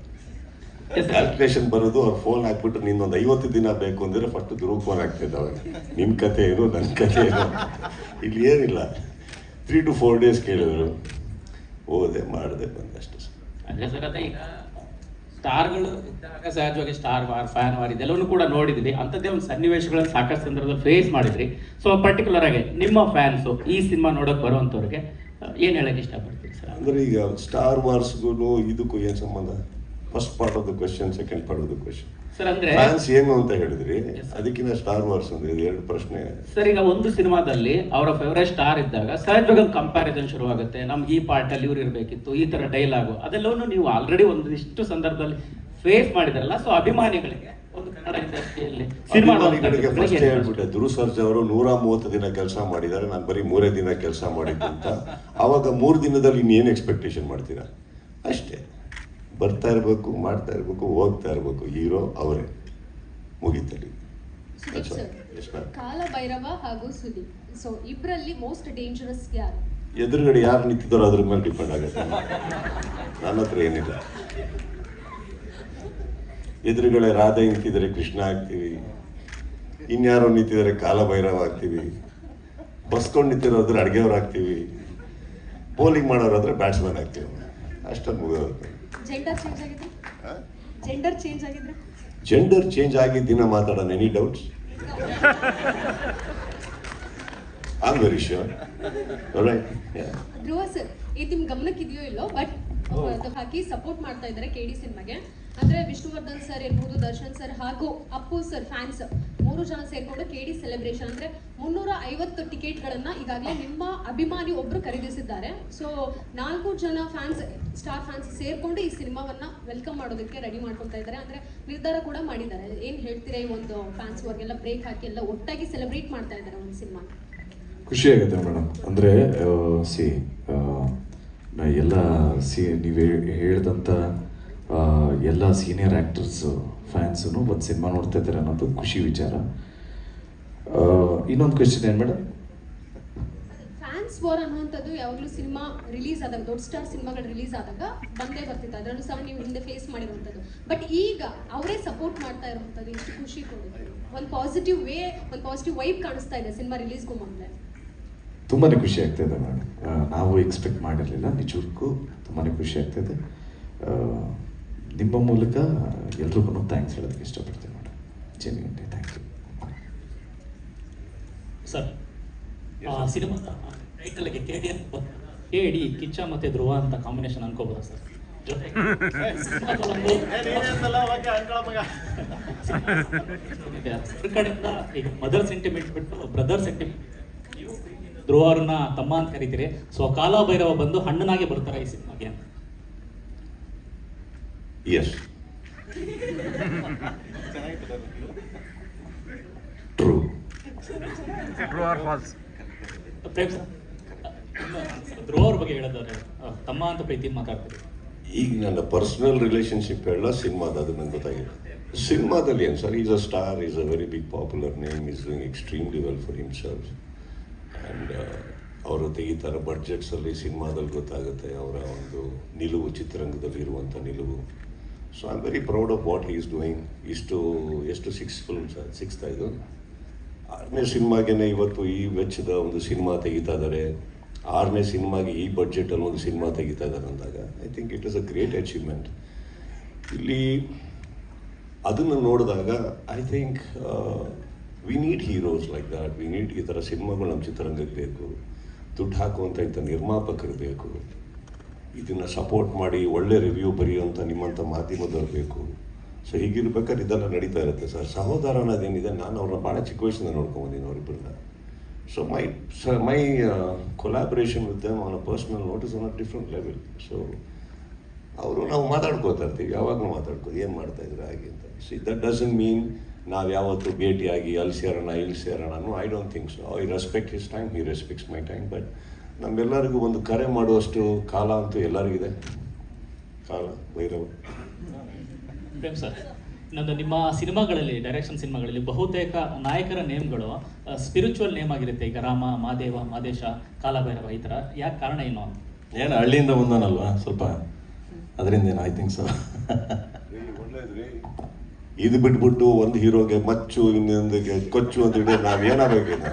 ಕ್ಯಾಲ್ಕುಲೇಷನ್ ಬರೋದು ಅವ್ರು ಫೋನ್ ಹಾಕ್ಬಿಟ್ಟು ನಿನ್ನೊಂದು 50 ದಿನ ಬೇಕು ಅಂದರೆ ಫಸ್ಟ್ ಧ್ರುವ ಫೋನ್ ಹಾಕ್ತಿದ್ದ ಅವಾಗ, ನಿನ್ನ ಕತೆ ಏನು ನನ್ನ ಕತೆ ಏನು. ಇಲ್ಲಿ ಏನಿಲ್ಲ, 3 to 4 days ಕೇಳಿದ್ರು, ಹೋದೆ, ಮಾಡಿದೆ, ಬಂದೆ ಅಷ್ಟೇ. ಅಂದರೆ ಸರ್ ಅದೇ ಈಗ ಸ್ಟಾರ್ಗಳು ಇದ್ದಾಗ ಸಹಜವಾಗಿ ಸ್ಟಾರ್ ವಾರ್, ಫ್ಯಾನ್ ವಾರ್ ಇದೆಲ್ಲವನ್ನೂ ಕೂಡ ನೋಡಿದ್ವಿ. ಅಂಥದ್ದೇ ಒಂದು ಸನ್ನಿವೇಶಗಳನ್ನು ಸಾಕಷ್ಟು ಸಂದರ್ಭದಲ್ಲಿ ಫೇಸ್ ಮಾಡಿದ್ರಿ. ಸೊ ಪರ್ಟಿಕ್ಯುಲರ್ ಆಗಿ ನಿಮ್ಮ ಫ್ಯಾನ್ಸು ಈ ಸಿನಿಮಾ ನೋಡೋಕೆ ಬರುವಂಥವ್ರಿಗೆ ಏನು ಹೇಳಕ್ಕೆ ಇಷ್ಟಪಡ್ತೀರಿ ಸರ್? ಅಂದರೆ ಈಗ ಸ್ಟಾರ್ ವಾರ್ಸ್ಗೂ ಇದಕ್ಕೂ ಏನು ಸಂಬಂಧ? First part of the question, second part of the question. Sir ಅಂದರೆ ಫ್ಯಾನ್ಸ್ ಏನು ಅಂತ ಹೇಳಿದ್ರಿ, ಅದಕ್ಕಿಂತ ಸ್ಟಾರ್ ವಾರ್ಸ್ ಅಂದ್ರೆ ಇದು ಎರಡು ಪ್ರಶ್ನೆ. ಸರ್ ಈಗ ಒಂದು ಸಿನಿಮಾದಲ್ಲಿ ಅವರ ಫೇವರೇಟ್ ಸ್ಟಾರ್ ಇದ್ದಾಗ ಸಹಜವಾಗಿ ಒಂದು ಕಂಪ್ಯಾರಿಸನ್ ಶುರುವಾಗುತ್ತೆ. ನಮ್ಗೆ ಈ ಪಾರ್ಟಲ್ಲಿ ಇವ್ರು ಇರಬೇಕಿತ್ತು, ಈ ಥರ ಡೈಲಾಗು, ಅದೆಲ್ಲವನ್ನು ನೀವು ಆಲ್ರೆಡಿ ಒಂದಿಷ್ಟು ಸಂದರ್ಭದಲ್ಲಿ ಫೇಸ್ ಮಾಡಿದ್ರಲ್ಲ. ಸೊ ಅಭಿಮಾನಿಗಳಿಗೆ ಒಂದು ಕನ್ನಡ ಇಂಡಸ್ಟ್ರಿಯಲ್ಲಿ ಅಭಿಮಾನಿಗಳಿಗೆ ಫಸ್ಟ್ ಹೇಳ್ಬಿಟ್ಟೆ, ಧ್ರುವ ಸರ್ಜಾ ಅವರು 130 ದಿನ ಕೆಲಸ ಮಾಡಿದ್ದಾರೆ, ನಾನು ಬರೀ 3 ದಿನ ಕೆಲಸ ಮಾಡಿದ್ದು ಅಂತ. ಆವಾಗ 3 ದಿನದಲ್ಲಿ ಇನ್ನೇನು ಎಕ್ಸ್ಪೆಕ್ಟೇಷನ್ ಮಾಡ್ತೀರಾ? ಅಷ್ಟೇ, ಬರ್ತಾ ಇರಬೇಕು, ಮಾಡ್ತಾ ಇರಬೇಕು, ಹೋಗ್ತಾ ಇರಬೇಕು. ಹೀರೋ ಅವರೇ, ಮುಗೀತಲ್ಲಿ. ಕಾಲಭೈರವ ಹಾಗೂ ಸುದೀಪ್, ಸೊ ಇಬ್ಬರಲ್ಲಿ ಮೋಸ್ಟ್ ಡೇಂಜರಸ್ ಯಾರು? ಎದುರುಗಡೆ ಯಾರು ನಿಂತಿದ್ದಾರೋ ಅದ್ರ ಮೇಲೆ ಡಿಪೆಂಡ್ ಆಗುತ್ತೆ. ನನ್ನ ಹತ್ರ ಏನಿಲ್ಲ. ಎದುರುಗಡೆ ರಾಧೆ ನಿಂತಿದ್ದಾರೆ, ಕೃಷ್ಣ ಆಗ್ತೀವಿ. ಇನ್ಯಾರೋ ನಿಂತಿದ್ದಾರೆ, ಕಾಲಭೈರವ ಆಗ್ತೀವಿ. ಬಸ್ಕೊಂಡು ನಿಂತಿರೋದ್ರೆ ಅಡುಗೆಯವ್ರು ಆಗ್ತೀವಿ. ಬೌಲಿಂಗ್ ಮಾಡೋರಾದ್ರೆ ಬ್ಯಾಟ್ಸ್ಮನ್ ಆಗ್ತೀವಿ. ಅಷ್ಟೊಂದು ಮುಗಿದೋಗುತ್ತೆ. ಜೆಂಡರ್ ಚೇಂಜ್ ಆಗಿದ್ರೆ? ಜೆಂಡರ್ ಚೇಂಜ್ ಆಗಿದ್ರೆ? ಜೆಂಡರ್ ಚೇಂಜ್ ಆಗಿದ್ದ ದಿನ ಮಾತಾಡೋಣ. Any doubts? I am very sure. Right. Dhruva sir, ಇದು ನಿಮ್ ಗಮನಕ್ಕಿದೆಯೋ ಇಲ್ಲೋ, ಬಟ್ ಅದು ಹಾಕಿ ಸಪೋರ್ಟ್ ಮಾಡ್ತಾ ಇದ್ದಾರೆ KD ಸಿನಿಮಾಗೆ. ಅಂದ್ರೆ ವಿಷ್ಣುವರ್ಧನ್ ಸರ್ ಇರ್ಬೋದು, ದರ್ಶನ್ ಸರ್ ಹಾಗೂ ಅಪ್ಪು ಸರ್ ಫ್ಯಾನ್ಸ್ 3 ಜನ ಸೇರ್ಕೊಂಡು KD ಸೆಲೆಬ್ರೇಷನ್ ಅಂದ್ರೆ 350 ಟಿಕೆಟ್ಗಳನ್ನ ಈಗಾಗಲೇ ನಿಮ್ಮ ಅಭಿಮಾನಿ ಒಬ್ರು ಖರೀದಿಸಿದ್ದಾರೆ. ಸೊ 4 ಜನ ಫ್ಯಾನ್ಸ್, ಸ್ಟಾರ್ ಫ್ಯಾನ್ಸ್ ಸೇರ್ಕೊಂಡು ಈ ಸಿನಿಮಾವನ್ನ ವೆಲ್ಕಮ್ ಮಾಡೋದಕ್ಕೆ ರೆಡಿ ಮಾಡ್ಕೊತಾ ಇದ್ದಾರೆ, ಅಂದ್ರೆ ನಿರ್ಧಾರ ಕೂಡ ಮಾಡಿದ್ದಾರೆ. ಏನ್ ಹೇಳ್ತೀರಾ ಈ ಒಂದು ಫ್ಯಾನ್ಸ್ ವರ್ಗೆಲ್ಲ ಬ್ರೇಕ್ ಹಾಕಿ ಎಲ್ಲ ಒಟ್ಟಾಗಿ ಸೆಲೆಬ್ರೇಟ್ ಮಾಡ್ತಾ ಇದ್ದಾರೆ ಒಂದು ಸಿನಿಮಾ? ಖುಷಿ ಆಗುತ್ತೆ ಮೇಡಮ್. ಅಂದರೆ ಎಲ್ಲ ನೀವು ಹೇಳ್ದಂಥ ಎಲ್ಲ ಸೀನಿಯರ್ ಆ್ಯಕ್ಟರ್ಸು ಫ್ಯಾನ್ಸು ಒಂದು ಸಿನಿಮಾ ನೋಡ್ತಾ ಇದ್ದಾರೆ ಅನ್ನೋದು ಖುಷಿ ವಿಚಾರ. ಇನ್ನೊಂದು ಕ್ವೆಶ್ಚನ್ ಏನು ಮೇಡಮ್? ಫ್ಯಾನ್ಸ್ ವಾರ್ ಅನ್ನುವಂಥದ್ದು ಯಾವಾಗಲೂ ಸಿನಿಮಾ ರಿಲೀಸ್ ಆದಾಗ, ದೊಡ್ಡ ಸ್ಟಾರ್ ಸಿನಿಮಾಗಳು ರಿಲೀಸ್ ಆದಾಗ ಬಂದೇ ಬರ್ತಿತ್ತು. ಅದರಲ್ಲೂ ಸಹ ನೀವು ಹಿಂದೆ ಫೇಸ್ ಮಾಡಿರುವಂಥದ್ದು. ಬಟ್ ಈಗ ಅವರೇ ಸಪೋರ್ಟ್ ಮಾಡ್ತಾ ಇರುವಂಥದ್ದು ಎಷ್ಟು ಖುಷಿ ಕೊಡುತ್ತೆ. ಒಂದು ಪಾಸಿಟಿವ್ ಒಂದು ಪಾಸಿಟಿವ್ ವೈಬ್ ಕಾಣಿಸ್ತಾ ಇದೆ ಸಿನಿಮಾ ರಿಲೀಸ್ಗೂ ಮುಂದೆ. ತುಂಬಾ ಖುಷಿ ಆಗ್ತಾಯಿದೆ ಮೇಡಮ್. ನಾವು ಎಕ್ಸ್ಪೆಕ್ಟ್ ಮಾಡಿರಲಿಲ್ಲ, ನಿಜಕ್ಕೂ ತುಂಬಾ ಖುಷಿ ಆಗ್ತಾಯಿದೆ. ನಿಮ್ಮ ಮೂಲಕ ಎಲ್ರಿಗೂ ಥ್ಯಾಂಕ್ಸ್ ಹೇಳೋದಕ್ಕೆ ಇಷ್ಟಪಡ್ತೀನಿ madam. Genuinely thank you sir. ಸಿನಿಮಾದ ಟೈಟಲ್ಗೆ KD ಕಿಚ್ಚ ಮತ್ತು ಧ್ರುವ ಅಂತ ಕಾಂಬಿನೇಷನ್ ಅನ್ಕೋಬೋದಾ ಸರ್? ಜೊತೆಗೆ ಕಡೆಯಿಂದ ಈಗ ಮದರ್ ಸೆಂಟಿಮೆಂಟ್ ಬಿಟ್ಟು ಬ್ರದರ್ ಸೆಂಟಿಮೆಂಟ್, ನೀವು ಧ್ರುವ ಅವ್ರನ್ನ ತಮ್ಮ ಅಂತ ಕರಿತೀರಿ. ಸೊ ಕಾಲಭೈರವ ಬಂದು ಹಣ್ಣನಾಗಿ ಬರ್ತಾರೆ ಈ ಸಿನಿಮಾಗೆ ಅಂತ? ಎಸ್. ಪ್ರೇಮ್ ಸರ್, ಧ್ರುವ ಅವ್ರ ಬಗ್ಗೆ ಹೇಳೋದಾದ್ರೆ ತಮ್ಮ ಅಂತ ಪ್ರೀತಿಯಿಂದ ಮಾತಾಡ್ತಾರೆ. ಈಗ ನನ್ನ ಪರ್ಸನಲ್ ರಿಲೇಷನ್ಶಿಪ್ ಎಲ್ಲ ಸಿನಿಮಾದ, ಅದು ನಂಗೆ ಗೊತ್ತಾಗಿದೆ. ಸಿನಿಮಾದಲ್ಲಿ ಏನು sir, is a star, is a very big popular name, is doing extremely well for himself. And ಅವರು ತೆಗಿತಾರೆ ಬಡ್ಜೆಟ್ಸಲ್ಲಿ, ಸಿನಿಮಾದಲ್ಲಿ ಗೊತ್ತಾಗುತ್ತೆ ಅವರ ಒಂದು ನಿಲುವು, ಚಿತ್ರರಂಗದಲ್ಲಿ ಇರುವಂಥ ನಿಲುವು. So I am very proud of what he is doing. ಎಷ್ಟು 6 ಫಿಲ್ಮ್ಸ್, 6th ಇದು 6ನೇ ಸಿನಿಮಾಗೇನೆ ಇವತ್ತು ಈ ವೆಚ್ಚದ ಒಂದು ಸಿನಿಮಾ ತೆಗಿತಾ ಇದ್ದಾರೆ. 6ನೇ ಸಿನಿಮಾಗೆ ಈ ಬಡ್ಜೆಟಲ್ಲಿ ಒಂದು ಸಿನಿಮಾ ತೆಗಿತಾ ಇದ್ದಾರೆ ಅಂದಾಗ I think it is a great achievement. ಇಲ್ಲಿ ಅದನ್ನು ನೋಡಿದಾಗ I think we need heroes like that. We need ಈ ಥರ ಸಿನಿಮಾಗಳು ನಮ್ಮ ಚಿತ್ರರಂಗಕ್ಕೆ ಬೇಕು. ದುಡ್ಡು ಹಾಕುವಂಥ ಇಂಥ ನಿರ್ಮಾಪಕರು ಬೇಕು. ಇದನ್ನು ಸಪೋರ್ಟ್ ಮಾಡಿ ಒಳ್ಳೆ ರಿವ್ಯೂ ಬರೆಯುವಂಥ ನಿಮ್ಮಂಥ ಮಾಧ್ಯಮದವ್ರು ಬೇಕು. ಸೊ ಹೀಗಿರ್ಬೇಕಾದ್ರೆ ಇದೆಲ್ಲ ನಡೀತಾ ಇರುತ್ತೆ ಸರ್. ಸಹೋದರ ಅನ್ನೋದೇನಿದೆ, ನಾನು ಅವ್ರನ್ನ ಭಾಳ ಚಿಕ್ಕ ವಯಸ್ಸಿಂದ ನೋಡ್ಕೊಂಬಂದಿನಿ ಅವರಿಬ್ಬರನ್ನ. So my collaboration with them on a personal note is on a different level. So ಅವರು ನಾವು ಮಾತಾಡ್ಕೋತಾ ಇರ್ತೀವಿ, ಯಾವಾಗಲೂ ಮಾತಾಡ್ಕೋದು ಏನು ಮಾಡ್ತಾಯಿದ್ರು ಹಾಗೆ ಅಂತ. ಸೊ ದಟ್ ಡಸಂಟ್ ಮೀನ್ ನಾವು ಯಾವತ್ತು ಭೇಟಿಯಾಗಿ ಅಲ್ಲಿ ಸೇರೋಣ ಇಲ್ಲಿ ಸೇರೋಣ. No, I don't think so. I respect his time, he respects my time. But ನಮ್ಮೆಲ್ಲರಿಗೂ ಒಂದು ಕರೆ ಮಾಡುವಷ್ಟು ಕಾಲ ಅಂತೂ ಎಲ್ಲರಿಗಿದೆ. ಕಾಲ ಭೈರವ. ಪ್ರೇಮ್ ಸರ್, ಇನ್ನೊಂದು, ನಿಮ್ಮ ಸಿನಿಮಾಗಳಲ್ಲಿ, ಡೈರೆಕ್ಷನ್ ಸಿನಿಮಾಗಳಲ್ಲಿ ಬಹುತೇಕ ನಾಯಕರ ನೇಮ್ಗಳು ಸ್ಪಿರಿಚುವಲ್ ನೇಮ್ ಆಗಿರುತ್ತೆ. ಈಗ ರಾಮ, ಮಾದೇವ, ಮಾದೇಶ, ಕಾಲಭೈರವ, ಈ ಥರ. ಯಾಕೆ ಕಾರಣ ಏನು? ಏನು ಹಳ್ಳಿಯಿಂದ ಬಂದನಲ್ವಾ ಸ್ವಲ್ಪ, ಅದರಿಂದ ಏನು ಐ ಥಿಂಕ್ ಸೊ. ಒಳ್ಳೇದ್ರಿ. ಇದು ಬಿಟ್ಬಿಟ್ಟು ಒಂದು ಹೀರೋಗೆ ಮಚ್ಚು, ಇನ್ನೊಂದಿಗೆ ಕೊಚ್ಚು ಅಂತ ಹೇಳಿ ನಾವೇನಾಗಬೇಕಿಲ್ಲ.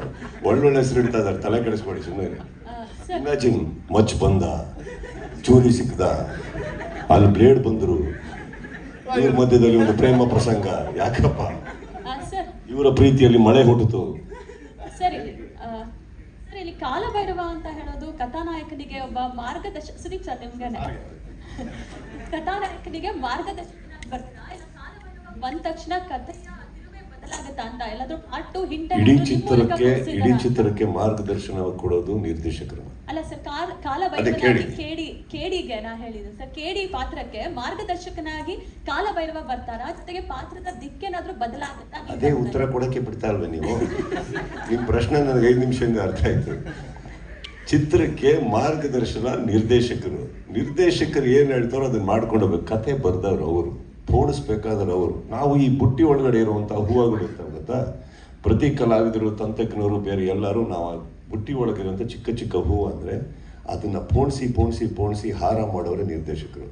ಒಳ್ಳೊಳ್ಳೆ ಹೆಸರು ಇಡ್ತಾ ಇದ್ದಾರೆ, ತಲೆ ಕೆಡಿಸ್ಬೇಡಿ ಸುಮ್ಮನೆ. ಇಮ್ಯಾಜಿನ್, ಮಚ್ ಬಂದ, ಚೂರಿ ಸಿಕ್ಕದ, ಅಲ್ಲಿ ಬ್ಲೇಡ್ ಬಂದರು, ಇವ್ರ ಮಧ್ಯದಲ್ಲಿ ಒಂದು ಪ್ರೇಮ ಪ್ರಸಂಗ. ಯಾಕಪ್ಪ, ಇವರ ಪ್ರೀತಿಯಲ್ಲಿ ಮಳೆ ಹುಟ್ಟಿತು. ಸರಿ ಸರ್, ಇಲ್ಲಿ ಕಾಲಭೈರವ ಅಂತ ಹೇಳೋದು ಕಥಾನಾಯಕನಿಗೆ ಒಬ್ಬ ಮಾರ್ಗದರ್ಶಕ. ಸುದೀಪ್ ಸರ್, ನಿಮ್ಗೇನೆ ಕಥಾನಾಯಕನಿಗೆ ಮಾರ್ಗದರ್ಶಕ ಬಂದ ತಕ್ಷಣ ಕಥೆ ಬದಲಾಗುತ್ತಾ ಅಂತ ಎಲ್ಲಾದ್ರೂ ಪಾರ್ಟ್ 2 ಹಿಂಟ್ ಇಡೀ ಚಿತ್ರಕ್ಕೆ ಮಾರ್ಗದರ್ಶನ ಕೊಡೋದು ನಿರ್ದೇಶಕರು. ಅಲ್ಲ ಸರ್, ಕಾಲಭೈರವನಾಗಿ ಕೇಡಿಗೆ ನಾ ಹೇಳಿದೆ ಸರ್, ಕೇಡಿ ಪಾತ್ರಕ್ಕೆ ಮಾರ್ಗದರ್ಶಕನಾಗಿ ಕಾಲಭೈರವ ಬರ್ತಾರ, ಜೊತೆಗೆ ಪಾತ್ರದ ದಿಕ್ಕೇನಾದ್ರೂ ಬದಲಾಗುತ್ತಾ? ಅದೇ ಉತ್ತರ ಕೊಡಕ್ಕೆ ಬಿಡ್ತಾ ಇಲ್ವೇ ನೀವು? ನಿಮ್ ಪ್ರಶ್ನೆ ನನಗೆ 5 ನಿಮಿಷದಿಂದ ಅರ್ಥ ಆಯ್ತು. ಚಿತ್ರಕ್ಕೆ ಮಾರ್ಗದರ್ಶನ ನಿರ್ದೇಶಕರು ಏನ್ ಹೇಳ್ತಾರೋ ಅದನ್ನ ಮಾಡ್ಕೊಂಡು ಹೋಗ್ಬೇಕು. ಕತೆ ಬರ್ದವ್ರು ಅವರು, ತೋಡಿಸ್ಬೇಕಾದ್ರೆ ಅವರು. ನಾವು ಈ ಬುಟ್ಟಿ ಒಳಗಡೆ ಇರುವಂಥ ಹೂವುಗಳು ಇರ್ತಾವೆ ಗೊತ್ತಾ, ಪ್ರತಿ ಕಲಾವಿದರು, ತಂತ್ರಜ್ಞರು, ಬೇರೆ ಎಲ್ಲರೂ ನಾವು ಬುಟ್ಟಿ ಒಳಗಿರುವಂಥ ಚಿಕ್ಕ ಚಿಕ್ಕ ಹೂವು ಅಂದರೆ ಅದನ್ನು ಪೋಣಿಸಿ ಹಾರ ಮಾಡೋರೆ ನಿರ್ದೇಶಕರು.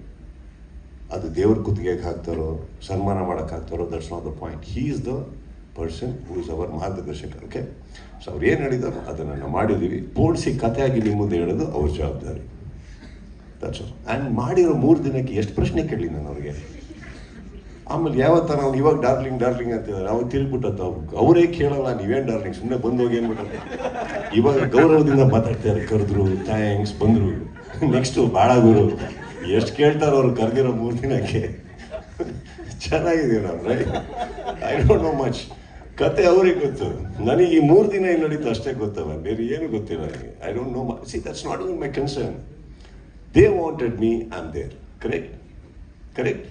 ಅದು ದೇವ್ರ ಕುತ್ತಿಗೆಗೆ ಹಾಕ್ತಾರೋ, ಸನ್ಮಾನ ಮಾಡೋಕ್ಕೆ ಹಾಕ್ತಾರೋ, that's not the point. He is the person who is our ಮಾರ್ಗದರ್ಶಕ. ಓಕೆ, ಸೊ ಅವ್ರು ಏನು ಹೇಳಿದಾರೋ ಅದನ್ನು ನಾವು ಮಾಡಿದ್ದೀವಿ. ಪೋಣಿಸಿ ಕಥೆಯಾಗಿ ನಿಮ್ಮ ಮುಂದೆ ಹೇಳೋದು ಅವ್ರ ಜವಾಬ್ದಾರಿ. That's all. ಆ್ಯಂಡ್ ಮಾಡಿರೋ 3 ದಿನಕ್ಕೆ ಎಷ್ಟು ಪ್ರಶ್ನೆ ಕೇಳಿ ನಾನು ಅವ್ರಿಗೆ. ಆಮೇಲೆ ಯಾವತ್ತ ನಾವು ಇವಾಗ ಡಾರ್ಲಿಂಗ್ ಅಂತಿದ್ದಾರೆ, ಅವಾಗ ತಿರುಗ್ಬಿಟ್ಟತ್ತ ಅವರೇ ಕೇಳಲ್ಲ, ನೀವೇನು ಡಾರ್ಲಿಂಗ್ ಸುಮ್ಮನೆ ಬಂದೋಗಿ ಏನ್ಬಿಟ್ಟೆ. ಇವಾಗ ಗೌರವದಿಂದ ಮಾತಾಡ್ತಾರೆ, ಕರೆದ್ರು, ಥ್ಯಾಂಕ್ಸ್, ಬಂದರು, ನೆಕ್ಸ್ಟು ಭಾಳ ಗುರು, ಎಷ್ಟು ಕೇಳ್ತಾರೋ ಅವ್ರು ಕರೆದಿರೋ 3 ದಿನಕ್ಕೆ. ಚೆನ್ನಾಗಿದೆ ನಾವು, right? I don't know much. ಕತೆ ಅವ್ರಿಗೆ ಗೊತ್ತು, ನನಗೆ ಈ 3 ದಿನ ಏನು ನಡೀತು ಅಷ್ಟೇ ಗೊತ್ತಲ್ಲ, ಬೇರೆ ಏನು ಗೊತ್ತಿಲ್ಲ ನನಗೆ. I don't know much. See, that's not even my concern. They wanted me, I am there. Correct.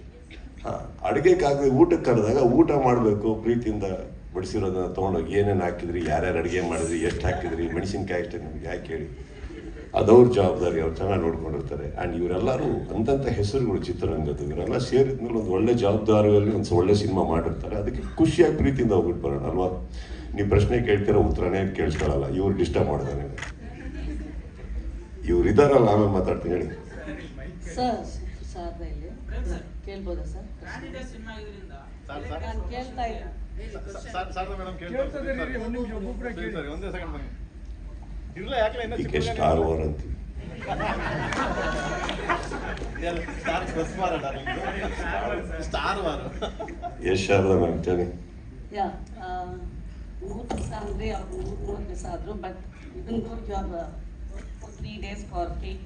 ಹಾಂ, ಅಡುಗೆಗಾಗದೆ ಊಟಕ್ಕೆ ಕರೆದಾಗ ಊಟ ಮಾಡಬೇಕು, ಪ್ರೀತಿಯಿಂದ ಬಡಿಸಿರೋದನ್ನ ತೊಗೊಂಡೋಗಿ ಏನೇನು ಹಾಕಿದ್ರಿ, ಯಾರ್ಯಾರು ಅಡುಗೆ ಮಾಡಿದ್ರಿ, ಎಷ್ಟು ಹಾಕಿದ್ರಿ, ಮೆಣಸಿನ್ಕಾಯಿ ಅಷ್ಟೇ ನಿಮ್ಗೆ ಯಾಕೆ ಹೇಳಿ, ಅದವ್ರ ಜವಾಬ್ದಾರಿ. ಅವ್ರು ಚೆನ್ನಾಗಿ ನೋಡ್ಕೊಂಡಿರ್ತಾರೆ. ಆ್ಯಂಡ್ ಇವರೆಲ್ಲರೂ ಅಂದಂಥ ಹೆಸರುಗಳು ಚಿತ್ರರಂಗದ್ದು. ಇವರೆಲ್ಲ ಸೇರಿದ್ಮೇಲೆ ಒಂದು ಒಳ್ಳೆ ಜವಾಬ್ದಾರಿಯಲ್ಲಿ ಒಂದು ಒಳ್ಳೆ ಸಿನಿಮಾ ಮಾಡಿರ್ತಾರೆ. ಅದಕ್ಕೆ ಖುಷಿಯಾಗಿ ಪ್ರೀತಿಯಿಂದ ಹೋಗ್ಬಿಟ್ಟು ಬರೋಣ ಅಲ್ವಾ? ನೀವು ಪ್ರಶ್ನೆ ಕೇಳ್ತೀರೋ ಉತ್ತರನೇ ಕೇಳಿಸ್ಕೊಳ್ಳಲ್ಲ, ಇವ್ರು ಡಿಸ್ಟರ್ಬ್ ಮಾಡ್ತಾರೆ. ಇವ್ರು ಇದ್ದಾರಲ್ಲ, ಆಮೇಲೆ ಮಾತಾಡ್ತೀನಿ ಹೇಳಿ. ಸರ್, ಕೇಳ್ಬೋದಾ ಸರ್? ನಾನು ಕೇಳ್ತಾ ಇದಕ್ಕೆ ಸ್ಟಾರ್ ವಾರ್ ಅಂತೀವಿ. ಎಷ್ಟು ಶಾರದಾ ಮ್ಯಾಮ್ ಹೇಳಿ. ಯಾ, 3 ದಿವಸ ಅಂದರೆ ಅವ್ರು 3 ದಿವಸ ಆದರು. ಬಟ್ ಇದನ್ you have 3 days for cake.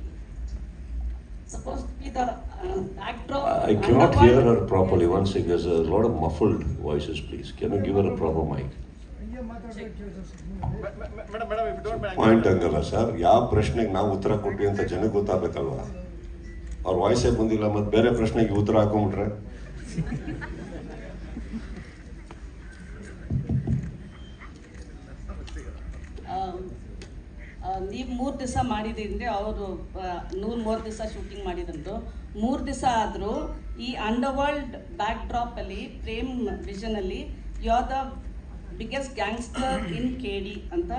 Supposed to be the backdrop. I cannot hear her properly. Once again, there's a lot of muffled voices, please. Can you give her a proper mic? Point ಹಂಗಲ್ಲ ಸರ್, ಯಾವ ಪ್ರಶ್ನೆಗೆ ನಾವು ಉತ್ತರ ಕೊಟ್ವಿ ಅಂತ ಜನಕ್ಕೆ ಗೊತ್ತಾಗಬೇಕಲ್ವ? ಅವ್ರ ವಾಯ್ಸೇ ಬಂದಿಲ್ಲ, ಮತ್ತೆ ಬೇರೆ ಪ್ರಶ್ನೆಗೆ ಉತ್ತರ ಹಾಕೊಂಡ್ಬಿಟ್ರೆ ನೀವು 3 ದಿವಸ ಮಾಡಿದ್ರಿಂದ ಅವರು 3 ದಿವಸ ಶೂಟಿಂಗ್ ಮಾಡಿದ್ರು. 3 ದಿವಸ ಆದರೂ ಈ ಅಂಡರ್ವರ್ಲ್ಡ್ ಬ್ಯಾಕ್ ಡ್ರಾಪಲ್ಲಿ ಪ್ರೇಮ್ ವಿಷನಲ್ಲಿ you are the biggest gangster in KD ಅಂತ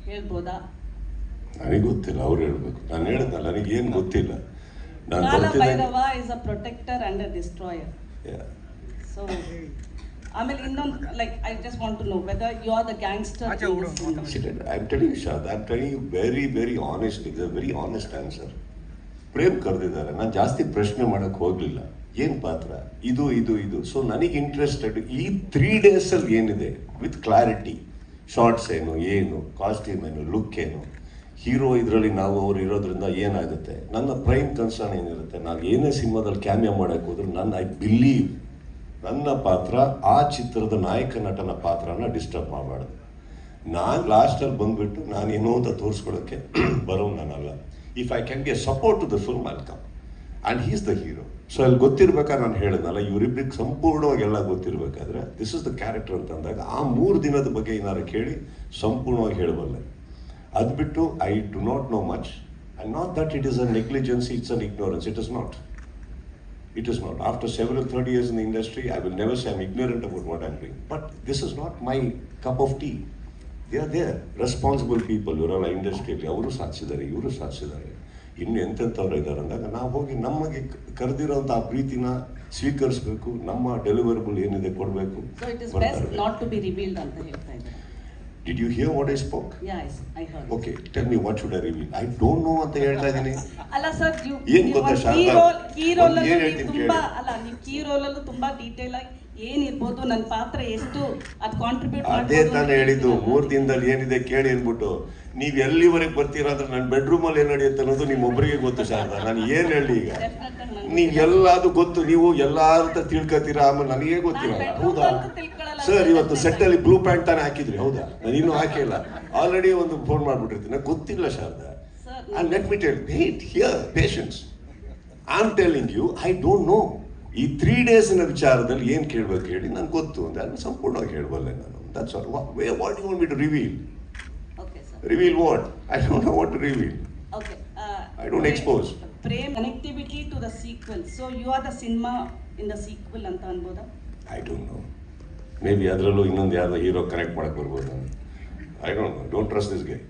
ಹೇಳ್ಬೋದಾ? ನನಗೆ ಗೊತ್ತಿಲ್ಲ, ಅವ್ರು ಹೇಳ್ಬೇಕು. ನಾನು ಹೇಳಿದ್ನಲ್ಲ, ನನಗೇನು ಗೊತ್ತಿಲ್ಲ. ನಾನು Kaala Bhairava is a protector and a destroyer. So ಆಮೇಲೆ ಇನ್ನೊಂದು like I just want to know whether you are the gangster. I'm telling you, Shad, I'm telling you very, very honestly. It's a very honest answer. Prem ಕರೆದಿದ್ದಾರೆ, ನಾನು ಜಾಸ್ತಿ ಪ್ರಶ್ನೆ ಮಾಡೋಕ್ಕೆ ಹೋಗಲಿಲ್ಲ. ಏನು ಪಾತ್ರ ಇದು ಇದು ಇದು. ಸೊ ನನಗೆ ಇಂಟ್ರೆಸ್ಟೆಡ್ ಈ 3 ಡೇಸಲ್ಲಿ ಏನಿದೆ ವಿತ್ ಕ್ಲಾರಿಟಿ, ಶಾರ್ಟ್ಸ್ ಏನು ಕಾಸ್ಟ್ಯೂಮ್ ಏನು, ಲುಕ್ ಏನು, ಹೀರೋ ಇದರಲ್ಲಿ ನಾವು ಅವ್ರು ಇರೋದ್ರಿಂದ ಏನಾಗುತ್ತೆ. ನನ್ನ ಪ್ರೈಮ್ ಕನ್ಸರ್ನ್ ಏನಿರುತ್ತೆ, ನಾನು ಏನೇ ಸಿನಿಮಾದಲ್ಲಿ ಕ್ಯಾಮಿಯೋ ಮಾಡೋಕ್ಕೆ ಹೋದ್ರು ಐ ಬಿಲೀವ್ ನನ್ನ ಪಾತ್ರ ಆ ಚಿತ್ರದ ನಾಯಕ ನಟನ ಪಾತ್ರನ ಡಿಸ್ಟರ್ಬ್ ಮಾಡಬಾರ್ದು. ನಾನು ಲಾಸ್ಟಲ್ಲಿ ಬಂದುಬಿಟ್ಟು ನಾನೇನೋ ಅಂತ ತೋರಿಸ್ಕೊಳ್ಳೋಕ್ಕೆ ಬರೋ ನಾನಲ್ಲ. If I can be a support to the film I'll come and he is the hero. So ಅಲ್ಲಿ ಗೊತ್ತಿರ್ಬೇಕಾದ್ರೆ ನಾನು ಹೇಳಿದ್ನಲ್ಲ, ಇವರಿಬ್ಬರಿಗೆ ಸಂಪೂರ್ಣವಾಗಿ ಎಲ್ಲ ಗೊತ್ತಿರಬೇಕಾದ್ರೆ ದಿಸ್ ಇಸ್ ದ ಕ್ಯಾರೆಕ್ಟರ್ ಅಂತಂದಾಗ ಆ 3 ದಿನದ ಬಗ್ಗೆ ಏನಾರು ಕೇಳಿ ಸಂಪೂರ್ಣವಾಗಿ ಹೇಳಬಲ್ಲೆ. ಅದು ಬಿಟ್ಟು I do not know much and not that it is a negligence, it's an ignorance. It is not. After several 30 years in the industry, I will never say I'm ignorant about what I'm doing. But this is not my cup of tea. They are there. Responsible people, ಇವರೆಲ್ಲ ಇಂಡಸ್ಟ್ರಿಯಲ್ಲಿ ಅವರು ಸಾಧಿಸಿದ್ದಾರೆ, ಇವರು ಸಾಧಿಸಿದ್ದಾರೆ, ಇನ್ನು ಎಂತೆಂಥವ್ರು ಇದ್ದಾರೆ ಅಂದಾಗ ನಾವು ಹೋಗಿ ನಮಗೆ ಕರೆದಿರೋಂಥ ಆ ಪ್ರೀತಿನ ಸ್ವೀಕರಿಸಬೇಕು, ನಮ್ಮ ಡೆಲಿವರಬಲ್ ಏನಿದೆ ಕೊಡಬೇಕು. So it is best not to be revealed ಅಂತ ಹೇಳ್ತಾ ಇದ್ದಾರೆ. Did you hear what I spoke? Yes, I heard. Okay, tell me what should I reveal? I don't know ಅಂತ ಹೇಳ್ತಾ ಇದ್ದೀನಿ. ಅಲ್ಲ ಸರ್, ಏನ್ ಗೊತ್ತಾ ಶಾರದಾ, ಕೀ ರೋಲ್ ಏನ್ ಹೇಳ್ತೀನಿ ತುಂಬಾ ಕೇಳಿ. ಅಲ್ಲ, ನೀವು ಕೀ ರೋಲ್ ಅಲ್ಲೂ ತುಂಬಾ ಡೀಟೇಲ್ ಆಗಿ ಏನಿರ್ಬೋದು, ನನ್ನ ಪಾತ್ರ ಎಷ್ಟು ಅದು ಕಾಂಟ್ರಿಬ್ಯೂಟ್ ಅದೇ ತಾನೇ ಹೇಳಿದ್ದು. 3 ದಿನದಲ್ಲಿ ಏನಿದೆ ಕೇಳಿ ಅಂದ್ಬಿಟ್ಟು ನೀವು ಎಲ್ಲಿವರೆಗೆ ಬರ್ತೀರಾ ಅಂದ್ರೆ ನನ್ನ ಬೆಡ್ರೂಮಲ್ಲಿ ಏನು ನಡೆಯುತ್ತೆ ಅನ್ನೋದು ನಿಮ್ಮೊಬ್ಬರಿಗೆ ಗೊತ್ತು ಶಾರದಾ. ನಾನು ಏನು ಹೇಳಿ ಈಗ, ನೀವು ಎಲ್ಲಾದು ಗೊತ್ತು, ನೀವು ಎಲ್ಲಾರ ತಿಳ್ಕೊತೀರಾ, ಆಮೇಲೆ ನನಗೇ ಗೊತ್ತಿರಲ್ಲ. ಹೌದಾ ಸರ್, ಇವತ್ತು ಸೆಟ್ಟಲ್ಲಿ ಬ್ಲೂ ಪ್ಯಾಂಟ್ ತಾನೇ ಹಾಕಿದ್ರಿ, ಹೌದಾ? ನಾನು ಇನ್ನೂ ಹಾಕಿಲ್ಲ, ಆಲ್ರೆಡಿ ಒಂದು ಫೋನ್ ಮಾಡ್ಬಿಟ್ಟಿರ್ತೀನಿ, ನನಗೆ ಗೊತ್ತಿಲ್ಲ Sharada. And let me tell you, wait, here, patience. I'm telling you, I don't know. ಈ 3 ಡೇಸಿನ ವಿಚಾರದಲ್ಲಿ ಏನು ಕೇಳಬೇಕು ಹೇಳಿ, ನನಗೆ ಗೊತ್ತು ಅಂತ ಅದನ್ನು ಸಂಪೂರ್ಣವಾಗಿ ಹೇಳಬಲ್ಲೆ ನಾನು. That's all. What do you want me to reveal? Okay, sir. Reveal what? I don't know what to reveal. Okay. I don't expose. Prem connectivity to the sequel. So you are the cinema in the sequel ಅಂತ ಅನ್ಬೋದಾ? I don't know. Maybe ಅದರಲ್ಲೂ ಇನ್ನೊಂದು ಯಾವ್ದೋ ಹೀರೋ ಕನೆಕ್ಟ್ ಮಾಡಕ್ಕೆ ಬರ್ಬೋದು ನಾನು. I don't know. Don't trust this guy.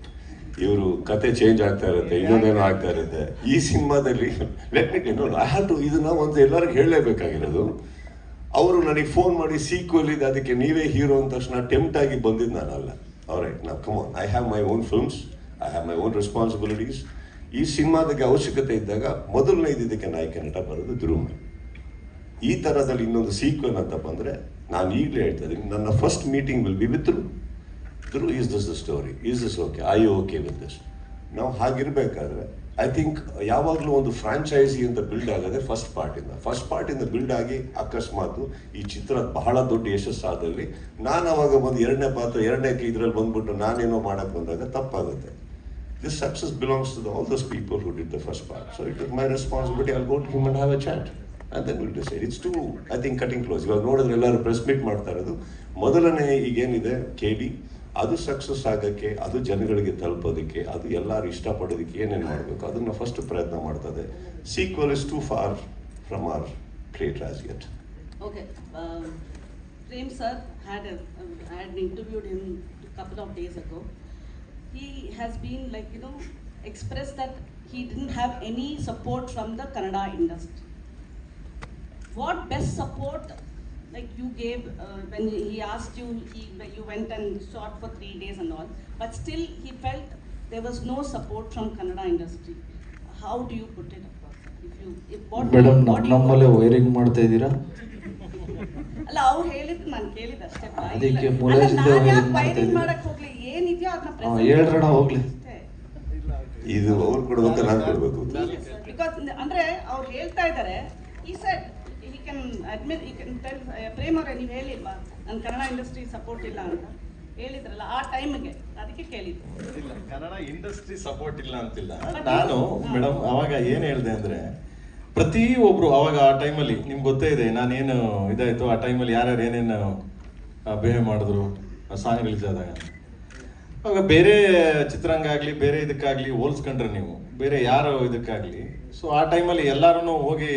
ಇವರು ಕತೆ ಚೇಂಜ್ ಆಗ್ತಾ ಇರುತ್ತೆ, ಇನ್ನೊಂದೇನೋ ಆಗ್ತಾ ಇರುತ್ತೆ. ಈ ಸಿನಿಮಾದಲ್ಲಿ let me tell you, I have to, ಇದನ್ನ ಒಂದು ಎಲ್ಲರಿಗೂ ಹೇಳಲೇಬೇಕಾಗಿರೋದು. ಅವರು ನನಗೆ ಫೋನ್ ಮಾಡಿ ಸೀಕ್ವೆಲ್ ಇದೆ ಅದಕ್ಕೆ ನೀವೇ ಹೀರೋ ಅಂದ ತಕ್ಷಣ ಟೆಂಪ್ಟ್ ಆಗಿ ಬಂದಿದ್ದು ನಾನಲ್ಲ. ಆಲ್ರೈಟ್, ನಾವು come on, I have my own films, I have my own responsibilities. ಈ ಸಿನಿಮಾದಾಗೆ ಅವಶ್ಯಕತೆ ಇದ್ದಾಗ ಮೊದಲನೇ ಇದಕ್ಕೆ ನಾಯಕ ನಟ ಬರೋದು ಧ್ರುವ. ಈ ಥರದಲ್ಲಿ ಇನ್ನೊಂದು ಸೀಕ್ವೆಲ್ ಅಂತ ಬಂದರೆ ನಾನು ಈಗಲೇ ಹೇಳ್ತಾ ಇದ್ದೀನಿ, ನನ್ನ first meeting will be with Dhruva. Is this the story, is this okay, I you okay with this? ನಾವು ಹಾಗಿರ್ಬೇಕಾದ್ರೆ ಐ ಥಿಂಕ್ ಯಾವಾಗಲೂ ಒಂದು ಫ್ರಾಂಚೈಸಿ ಅಂತ ಬಿಲ್ಡ್ ಆಗೋದೆ ಫಸ್ಟ್ ಪಾರ್ಟಿಂದ ಬಿಲ್ಡ್ ಆಗಿ ಅಕಸ್ಮಾತು ಈ ಚಿತ್ರ ಬಹಳ ದೊಡ್ಡ ಯಶಸ್ಸಾದಲ್ಲಿ ನಾನು ಅವಾಗ ಬಂದು ಎರಡನೇ ಇದರಲ್ಲಿ ಬಂದ್ಬಿಟ್ಟು ನಾನೇನೋ ಮಾಡೋಕ್ಕೆ ಬಂದಾಗ ತಪ್ಪಾಗುತ್ತೆ. This success belongs to all those people who did the first part. So it is my responsibility. I'll go to him and have a chat. And then we'll decide. It's too, I think, cutting close. ಇವಾಗ ನೋಡಿದ್ರೆ ಎಲ್ಲರೂ ಪ್ರೆಸ್ ಮೀಟ್ ಮಾಡ್ತಾ ಇರೋದು. ಮೊದಲನೇ ಈಗೇನಿದೆ KD, ಅದು ಸಕ್ಸಸ್ ಆಗೋಕ್ಕೆ, ಅದು ಜನಗಳಿಗೆ ತಲುಪೋದಕ್ಕೆ, ಅದು ಎಲ್ಲರೂ ಇಷ್ಟಪಡೋದಕ್ಕೆ ಏನೇನು ಮಾಡಬೇಕು ಅದನ್ನು ಫಸ್ಟ್ ಪ್ರಯತ್ನ ಮಾಡ್ತದೆ. Sequel is too far from our plate as yet. Okay. Prem sir had interviewed him a couple of days ago. He has been expressed that he didn't have any support from the Kannada industry. What best support you gave when he asked you, you went and shot for 3 days and all, but still he felt there was no support from Kannada industry. How do you put it across? Madam, ನಮ್ಮಲ್ಲೇ ವೈರಿಂಗ್ ಮಾಡ್ತಾ ಇದ್ದೀರಾ? ಅಲ್ಲ, ಅವ್ರು ಹೇಳಿದ್ದು ನಾನು ಕೇಳಿದ ಅಷ್ಟೇ. ಅದಕ್ಕೆ ಮುಲಾಜಿಂದ ವೈರಿಂಗ್ ಮಾಡಕ್ ಹೋಗ್ಲಿ, ಏನಿದೆಯೋ ಅದನ್ನ ಹೇಳ್ರಣ ಹೋಗ್ಲಿ. ಇದು ಅವ್ರು ಕೊಡ್ಬೇಕು, ನಾನು ಕೊಡ್ಬೇಕು. ಬಿಕಾಸ್ ಅಂದ್ರೆ ಅವ್ರು ಹೇಳ್ತಾ ಇದ್ದಾರೆ, he said he can admit, he can tell, Prem ಅವರೇ ನೀವು ಹೇಳಿಲ್ವಾ ನನ್ನ ಕನ್ನಡ ಇಂಡಸ್ಟ್ರಿ ಸಪೋರ್ಟ್ ಇಲ್ಲ ಅಂತ ಹೇಳಿದ್ರಲ್ಲ ಆ ಟೈಮ್ಗೆ, ಅದಕ್ಕೆ ಕೇಳಿದ್ದು. ಇಲ್ಲ, ಕನ್ನಡ ಇಂಡಸ್ಟ್ರಿ ಸಪೋರ್ಟ್ ಇಲ್ಲ ಅಂತಿಲ್ಲ ನಾನು ಮೇಡಮ್. ಅವಾಗ ಏನು ಹೇಳಿದೆ ಅಂದರೆ, ಪ್ರತಿಯೊಬ್ಬರು ಅವಾಗ ಆ ಟೈಮಲ್ಲಿ ನಿಮ್ಗೆ ಗೊತ್ತೇ ಇದೆ ನಾನೇನು ಇದಾಯಿತು ಆ ಟೈಮಲ್ಲಿ ಯಾರ್ಯಾರು ಏನೇನು ಬಿಹೇವ್ ಮಾಡಿದ್ರು ಸಾಂಗ್ ರಿಲೀಸ್ ಆದಾಗ. ಅವಾಗ ಬೇರೆ ಚಿತ್ರರಂಗ ಆಗಲಿ ಬೇರೆ ಇದಕ್ಕಾಗಲಿ ಹೋಲಿಸ್ಕೊಂಡ್ರೆ ನೀವು ಬೇರೆ ಯಾರು ಇದಕ್ಕಾಗಲಿ, ಸೊ ಆ ಟೈಮಲ್ಲಿ ಎಲ್ಲರೂ ಹೋಗಿ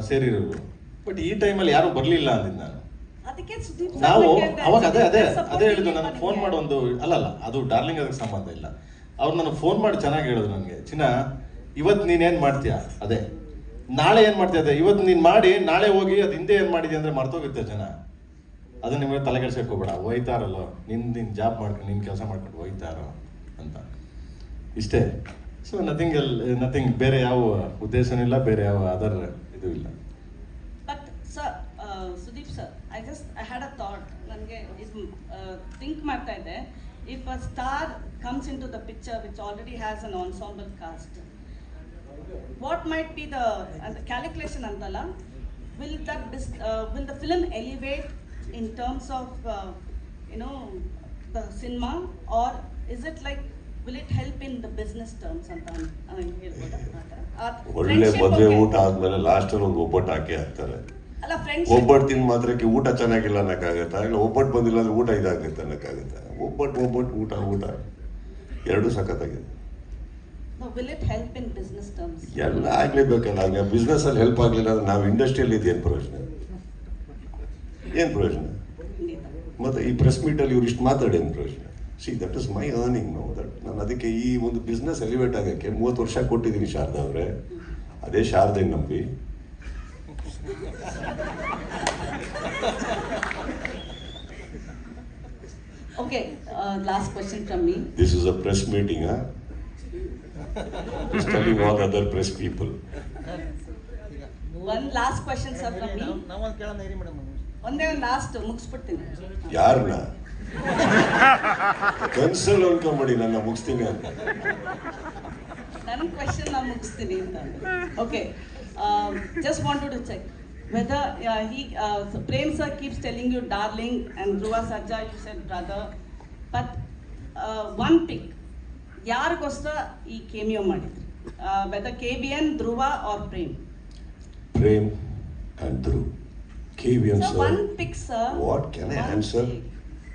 ಸೇರಿರೋರು. ಬಟ್ ಈ ಟೈಮಲ್ಲಿ ಯಾರೂ ಬರಲಿಲ್ಲ ಅಂದಿದ್ದು ನಾನು. ಅದಕ್ಕೆ ಸುದೀಪ್ ನಾವು ಸರ್ನ ಕೇಳ್ದೆ. ಅವಾಗ ಅದೇ Support ಹೇಳಿದ್ದು, ನನಗೆ ನಿಮಗೆ. ಫೋನ್ ಮಾಡಿ ಒಂದು ಅಲ್ಲಲ್ಲ ಅದು ಡಾರ್ಲಿಂಗ್ ಅದಕ್ಕೆ ಸಂಬಂಧ ಇಲ್ಲ. ಅವ್ರು ನನಗೆ ಫೋನ್ ಮಾಡಿ ಚೆನ್ನಾಗಿ ಹೇಳಿದ್ರು ನನಗೆ, ಚಿನ್ನ ಇವತ್ತು ನೀನೇನು ಮಾಡ್ತೀಯಾ ಅದೇ, ನಾಳೆ ಏನು ಮಾಡ್ತೀಯ ಅದೇ, ಇವತ್ತು ನೀನು ಮಾಡಿ ನಾಳೆ ಹೋಗಿ ಅದು ಹಿಂದೆ ಏನು ಮಾಡಿದೆ ಅಂದರೆ ಮರ್ತೋಗುತ್ತೆ ಜನ. ಅದು ನಿಮಗೆ ತಲೆ ಕೆಡ್ಸಕ್ಕೆ ಹೋಗ್ಬೇಡ, ಹೋಯ್ತಾರಲ್ಲೋ ನಿನ್ನ ಜಾಬ್ ಮಾಡ್ಕೊಂಡು ನಿನ್ನ ಕೆಲಸ ಮಾಡ್ಕೊಂಡು ಹೋಯ್ತಾರೋ ಅಂತ ಇಷ್ಟೇ. ಸೊ ನಥಿಂಗ್ ಬೇರೆ ಯಾವ ಉದ್ದೇಶನೂ ಇಲ್ಲ, ಬೇರೆ ಯಾವ ಅದರ್ ಇದು ಇಲ್ಲ. But sir Sudeep sir, I had a thought. ನನಗೆ ಇದು ಥಿಂಕ್ ಮಾಡ್ತಾ ಇದ್ದೆ, if a star comes into the picture which already has an ensemble cast, what might be the calculation ಅಂತಲ್ಲ, will the film elevate in terms of the cinema, or is it like will it help in the business terms ಅಂತ ಹೇಳ್ಬೋದಾ? ಒಳ್ಳೆ ಮದುವೆ ಊಟ ಆದ್ಮೇಲೆ ಲಾಸ್ಟ್ ಅಲ್ಲಿ ಒಂದು ಒಬ್ಬಟ್ಟು ಹಾಕಿ ಹಾಕ್ತಾರೆ. ಅಲ್ಲ ಫ್ರೆಂಡ್ಶಿಪ್, ಒಬ್ಬಟ್ಟು ತಿಂದ ಮಾತ್ರಕ್ಕೆ ಊಟ ಚೆನ್ನಾಗಿಲ್ಲ ಅನ್ನಕ್ಕಾಗತ್ತಾ? ಇಲ್ಲ ಒಬ್ಬಟ್ಟು ಬಂದಿಲ್ಲ ಅಂದ್ರೆ ಊಟ ಇದಾಗುತ್ತೆ ಅನ್ನಕ್ಕಾಗತ್ತಾ? ಒಬ್ಬಟ್ಟು ಊಟ ಎರಡೂ ಸಖತ್ತಾಗಿದೆ. will it help in business terms? ಎಲ್ಲ ಆಗ್ಲೇಬೇಕಲ್ಲ. ಹಂಗೆ ಬಿಸ್ನೆಸ್ ಅಲ್ಲಿ ಹೆಲ್ಪ್ ಆಗ್ಲಿಲ್ಲ ಅಂದ್ರೆ ನಾವು ಇಂಡಸ್ಟ್ರಿಯಲ್ಲಿ ಇದೇನು ಪ್ರಯೋಜನ? ಏನು ಪ್ರಯೋಜನ? ಮತ್ತೆ ಈ ಪ್ರೆಸ್ ಮೀಟಲ್ಲಿ ಇವ್ರು ಇಷ್ಟು ಮಾತಾಡಿ ಏನು ಪ್ರಯೋಜನ? See that is my earning. No that ನಾನು ಅದಕ್ಕೆ ಈ ಒಂದು ಬಿಸ್ನೆಸ್ ಎಲಿವೇಟ್ ಆಗೋಕ್ಕೆ 30 ವರ್ಷ ಕೊಟ್ಟಿದ್ದೀನಿ ಶಾರದಾ ಅವರೇ. ಅದೇ ಶಾರದೆ ನಂಬಿ Okay, last question from me. This is a press meeting. Just telling all other press people. One last question sir from me. ನಾವೊಂದು ಕೇಳೋಣ ಇರಿ ಮೇಡಮ್. ಒಂದೇ ಒಂದು ಲಾಸ್ಟ್ ಮುಗಿಸ್ಬಿಡ್ತೀನಿ. ಯಾರನ್ನ ಕನ್ಸಲ್ ಅನ್ಕೊಂಬಿಡಿ ನನ್ನ ಮುಗಿಸ್ತೀನಿ ಅಂತ. ನನ್ನ ಕ್ವೆಶ್ಚನ್ ನಾನು ಮುಗಿಸ್ತೀನಿ ಅಂತ. Okay, just wanted to check whether Prem sir keeps telling you darling and Dhruva Sarja you said brother, but one pick ಯಾರಿಗೋಸ್ಕರ ಈ ಕೇಮಿಯೋ ಮಾಡಿದ್ರಿ? Whether KBN, Dhruva or Prem? Prem and Dhruv. KBN sir. One pick sir. What can I answer?